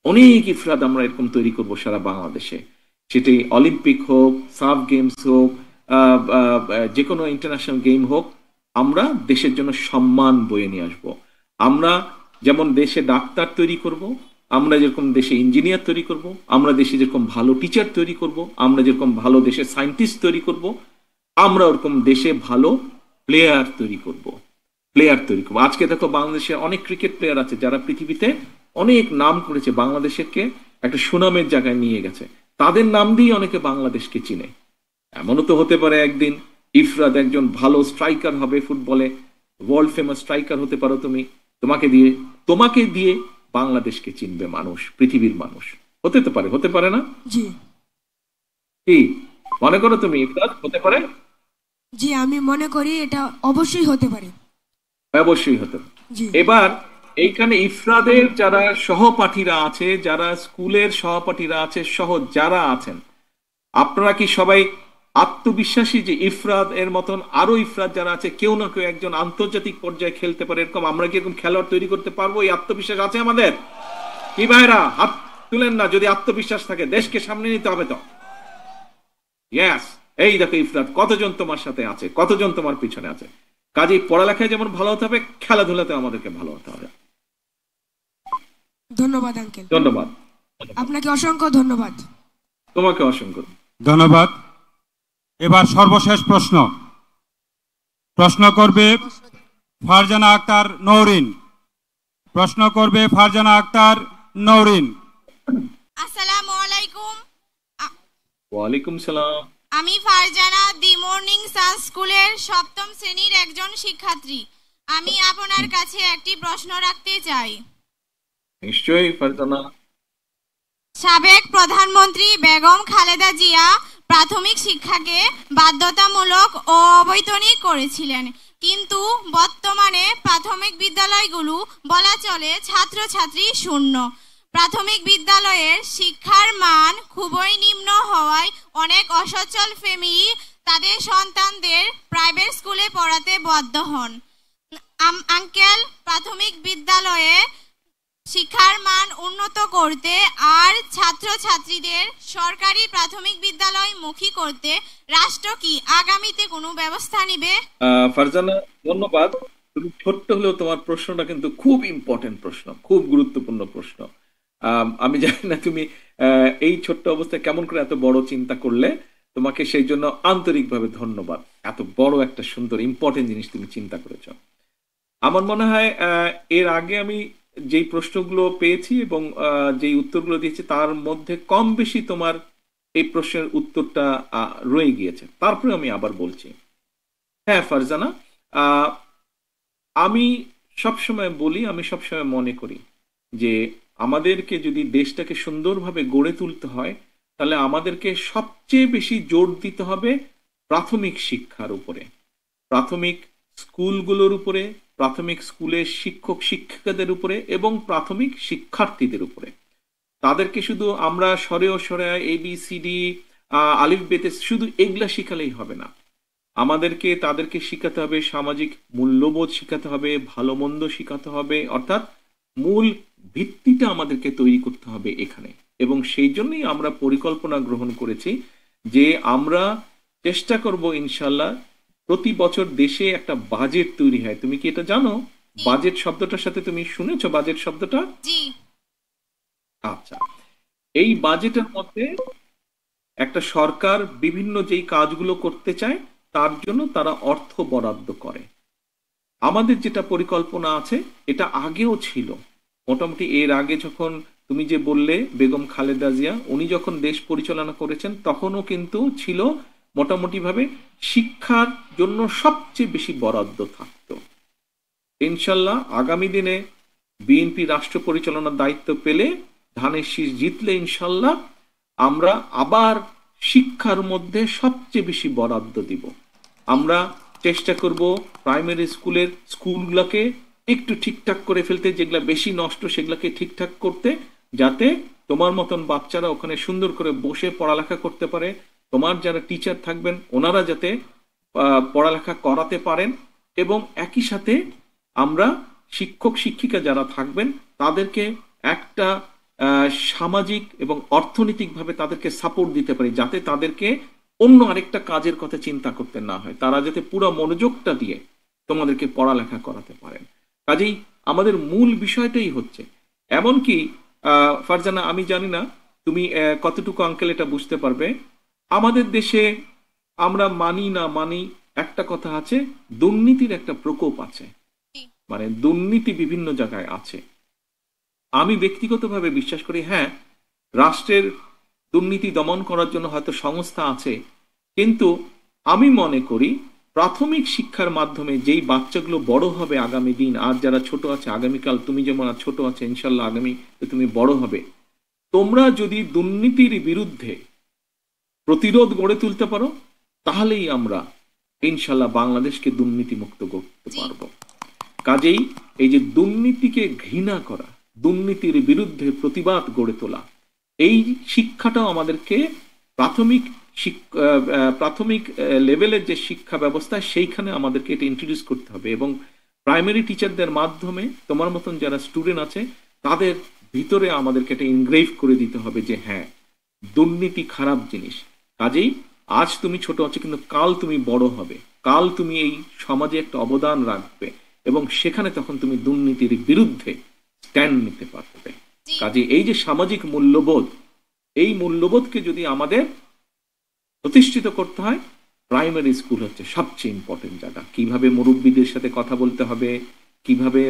অনেক ইফরাত আমরা এরকম তৈরি করব সারা বাংলাদেশে, সেটি অলিম্পিক হোক, সাফ গেমস হোক, যে কোনো ইন্টারন্যাশনাল গেম হোক, আমরা দেশের জন্য সম্মান বয়ে নিয়ে আসবো। আমরা যেমন দেশে ডাক্তার তৈরি করব, আমরা যেরকম দেশে ইঞ্জিনিয়ার তৈরি করব, আমরা দেশে যেরকম ভালো টিচার তৈরি করব, আমরা যেরকম ভালো দেশে সায়েন্টিস্ট তৈরি করব, আমরা ওরকম দেশে ভালো প্লেয়ার তৈরি করব। আজকে দেখো বাংলাদেশে অনেক ক্রিকেট প্লেয়ার আছে যারা পৃথিবীতে অনেক নাম করেছে, বাংলাদেশকে একটা সুনামের জায়গায় নিয়ে গেছে, তাদের নাম দিয়ে অনেকে বাংলাদেশকে চিনে। এমনও তো হতে পারে একদিন ইফরাত একজন ভালো স্ট্রাইকার হবে, ফুটবলে ওয়ার্ল্ড ফেমাস স্ট্রাইকার হতে পারো তুমি, তোমাকে দিয়ে বাংলাদেশকে চিনবে মানুষ, পৃথিবীর মানুষ। হতে তো পারে, হতে পারে না? জি। কি মনে করো তুমি, ইফরাত হতে পারে? জি, আমি মনে করি এটা অবশ্যই হতে পারে। অবশ্যই হতে পারে। জি। এবার এইখানে ইফরাদের যারা সহপাঠীরা আছে, যারা স্কুলের সহপাঠীরা আছে সহ যারা আছেন, আপনারা কি সবাই আত্মবিশ্বাসী যে ইফরাত এর মতন আরো ইফরাত যারা আছে কেউ না কেউ একজন আন্তর্জাতিক পর্যায়ে খেলতে পারে, এরকম আমরা কি এরকম খেলোয়াড় তৈরি করতে পারবো? এই আত্মবিশ্বাস আছে আমাদের? কি ভাইরা হাত তুলেন না যদি আত্মবিশ্বাস থাকে, দেশকে সামনে নিতে হবে তো। ইয়েস, এই দেখো ইফরাত কতজন তোমার সাথে আছে, কতজন তোমার পিছনে আছে। কাজেই পড়ালেখায় যেমন ভালো হতে হবে, খেলাধুলাতে আমাদেরকে ভালো হতে হবে। ধন্যবাদ আঙ্কেল। ধন্যবাদ আপনাকে, অসংখ্য ধন্যবাদ। তোমাকে অসংখ্য ধন্যবাদ। এবার সর্বশেষ প্রশ্ন করবে ফারজানা আক্তার নওরিন। আসসালামু আলাইকুম। ওয়ালাইকুম সালাম। আমি ফারজানা দি মর্নিং সান স্কুলের 7ম শ্রেণীর একজন শিক্ষার্থী। আমি আপনার কাছে একটি প্রশ্ন রাখতে চাই। নিশ্চয়ই ফারজানা। সাবেক প্রধানমন্ত্রী বেগম খালেদা জিয়া প্রাথমিক শিক্ষাকে বাধ্যতামূলক ও অবৈতনিক করেছিলেন, কিন্তু বর্তমানে প্রাথমিক বিদ্যালয়গুলো বলা চলে ছাত্রছাত্রী শূন্য। প্রাথমিক বিদ্যালয়ের শিক্ষার মান খুবই নিম্ন হওয়ায় অনেক অসচ্ছল ফ্যামিলি তাদের সন্তানদের প্রাইভেট স্কুলে পড়াতে বাধ্য হন। আঙ্কেল, প্রাথমিক বিদ্যালয়ে শিক্ষার মান উন্নত করতে আর ছাত্রছাত্রীদের সরকারি প্রাথমিক বিদ্যালয় মুখী করতে রাষ্ট্র কি আগামীতে কোনো ব্যবস্থা নেবে? ফারজানা, ধন্যবাদ। তুমি ছোট্ট হলেও তোমার প্রশ্নটা কিন্তু খুব ইম্পর্টেন্ট প্রশ্ন, খুব গুরুত্বপূর্ণ প্রশ্ন। আমি জানি না তুমি এই ছোট্ট অবস্থায় কেমন করে এত বড় চিন্তা করলে, তোমাকে সেই জন্য আন্তরিকভাবে ধন্যবাদ। এত বড় একটা সুন্দর ইম্পর্টেন্ট জিনিস তুমি চিন্তা করেছ। আমার মনে হয় এর আগে আমি যেই প্রশ্নগুলো পেয়েছি এবং যেই উত্তরগুলো দিয়েছি তার মধ্যে কম বেশি তোমার এই প্রশ্নের উত্তরটা রয়ে গিয়েছে। তারপরে আমি আবার বলছি। হ্যাঁ ফারজানা, আমি সবসময় বলি, আমি সবসময় মনে করি যে আমাদেরকে যদি দেশটাকে সুন্দরভাবে গড়ে তুলতে হয়, তাহলে আমাদেরকে সবচেয়ে বেশি জোর দিতে হবে প্রাথমিক শিক্ষার উপরে, প্রাথমিক স্কুলগুলোর উপরে, প্রাথমিক স্কুলের শিক্ষক শিক্ষিকাদের উপরে এবং প্রাথমিক শিক্ষার্থীদের উপরে। তাদেরকে শুধু আমরা সরে ও সরে ABCD আলিফ বেতে শুধু এগুলা শিখালেই হবে না, আমাদেরকে তাদেরকে শিখাতে হবে সামাজিক মূল্যবোধ শিখাতে হবে, ভালো মন্দ শিখাতে হবে, অর্থাৎ মূল ভিত্তিটা আমাদেরকে তৈরি করতে হবে এখানে। এবং সেই জন্যই আমরা পরিকল্পনা গ্রহণ করেছি যে আমরা চেষ্টা করব ইনশাল্লাহ প্রতি বছর দেশে একটা বাজেট তৈরি হয়। তুমি কি এটা জানো? বাজেট শব্দটার সাথে তুমি শুনেছো বাজেট শব্দটা? জি। আচ্ছা, এই বাজেটের মধ্যে একটা সরকার বিভিন্ন যেই কাজগুলো করতে চায় তার জন্য তারা অর্থ বরাদ্দ করে। আমাদের যেটা পরিকল্পনা আছে এটা আগেও ছিল, মোটামুটি এর আগে যখন তুমি যে বললে বেগম খালেদা জিয়া উনি যখন দেশ পরিচালনা করেছেন তখনও কিন্তু ছিল মোটামুটি ভাবে শিক্ষার জন্য সবচেয়ে বেশি বরাদ্দ থাকতো। ইনশাল্লাহ আগামী দিনে বিএনপি রাষ্ট্র পরিচালনার দায়িত্ব পেলে, ধানের শীষ জিতলে ইনশাল্লাহ আমরা আবার শিক্ষার মধ্যে সবচেয়ে বেশি বরাদ্দ দিব। আমরা চেষ্টা করব প্রাইমারি স্কুলগুলোকে একটু ঠিকঠাক করে ফেলতে, যেগুলা বেশি নষ্ট সেগুলোকে ঠিকঠাক করতে, যাতে তোমার মতন বাচ্চারা ওখানে সুন্দর করে বসে পড়ালেখা করতে পারে, তোমার যারা টিচার থাকবেন ওনারা যাতে পড়ালেখা করাতে পারেন, এবং একই সাথে আমরা শিক্ষক শিক্ষিকা যারা থাকবেন তাদেরকে একটা সামাজিক এবং অর্থনৈতিকভাবে তাদেরকে সাপোর্ট দিতে পারি, যাতে তাদেরকে অন্য আরেকটা কাজের কথা চিন্তা করতে না হয়, তারা যাতে পুরো মনোযোগটা দিয়ে তোমাদেরকে পড়ালেখা করাতে পারেন। কাজেই আমাদের মূল বিষয়টাই হচ্ছে, এমনকি ফারজানা আমি জানি না তুমি কতটুকু আঙ্কেল এটা বুঝতে পারবে, আমাদের দেশে আমরা মানি না মানি একটা কথা আছে, দুর্নীতির একটা প্রকোপ আছে, মানে দুর্নীতি বিভিন্ন জায়গায় আছে। আমি ব্যক্তিগতভাবে বিশ্বাস করি হ্যাঁ, রাষ্ট্রের দুর্নীতি দমন করার জন্য হয়তো সংস্থা আছে, কিন্তু আমি মনে করি প্রাথমিক শিক্ষার মাধ্যমে যেই বাচ্চাগুলো বড় হবে আগামী দিন, আর যারা ছোট আছে আগামীকাল, তুমি যেমন ছোট আছে ইনশাল্লাহ আগামী তুমি বড় হবে, তোমরা যদি দুর্নীতির বিরুদ্ধে প্রতিরোধ গড়ে তুলতে পারো তাহলেই আমরা ইনশাল্লাহ বাংলাদেশকে দুর্নীতি মুক্ত করতে পারবো। কাজেই এই যে দুর্নীতিকে ঘৃণা করা, দুর্নীতির বিরুদ্ধে প্রতিবাদ গড়ে তোলা, এই শিক্ষাটাও আমাদেরকে প্রাথমিক লেভেলের যে শিক্ষা ব্যবস্থা সেইখানে আমাদেরকে এটা ইন্ট্রোডিউস করতে হবে, এবং প্রাইমারি টিচারদের মাধ্যমে তোমার মতন যারা স্টুডেন্ট আছে তাদের ভিতরে আমাদেরকে এটা ইনগ্রেভ করে দিতে হবে যে হ্যাঁ, দুর্নীতি খারাপ জিনিস। কাজেই আজ তুমি ছোট আছো কিন্তু কাল তুমি বড় হবে, কাল তুমি এই সমাজে একটা অবদান রাখবে, এবং সেখানে তখন তুমি দুর্নীতির বিরুদ্ধে স্ট্যান্ড নিতে পারবে। কাজে এই যে সামাজিক মূল্যবোধ, এই মূল্যবোধকে যদি আমাদের প্রতিষ্ঠিত করতে হয়, প্রাইমারি স্কুল হচ্ছে সবচেয়ে ইম্পর্টেন্ট জায়গা। কিভাবে মুরব্বীদের সাথে কথা বলতে হবে, কিভাবে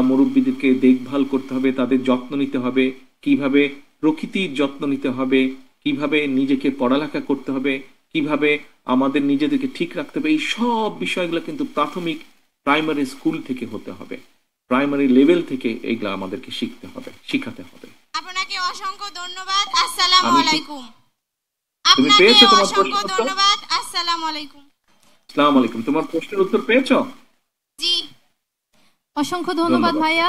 মুরব্বীদেরকে দেখভাল করতে হবে, তাদের যত্ন নিতে হবে, কিভাবে প্রকৃতির যত্ন নিতে হবে, কিভাবে নিজেকে পড়ালেখা করতে হবে, কিভাবে আমাদের নিজেদেরকে ঠিক রাখতে হবে, এই সব বিষয়গুলো কিন্তু প্রাথমিক প্রাইমারি স্কুল থেকে হতে হবে, প্রাইমারি লেভেল থেকে এইগুলো আমাদেরকে শিখাতে হবে। আপনাকে অসংখ্য ধন্যবাদ। আসসালামু আলাইকুম। তুমি পেয়েছো তোমার প্রশ্ন? ধন্যবাদ। আসসালামু আলাইকুম। আসসালামু আলাইকুম। তোমার প্রশ্নের উত্তর পেয়েছো? জি, অসংখ্য ধন্যবাদ ভাইয়া।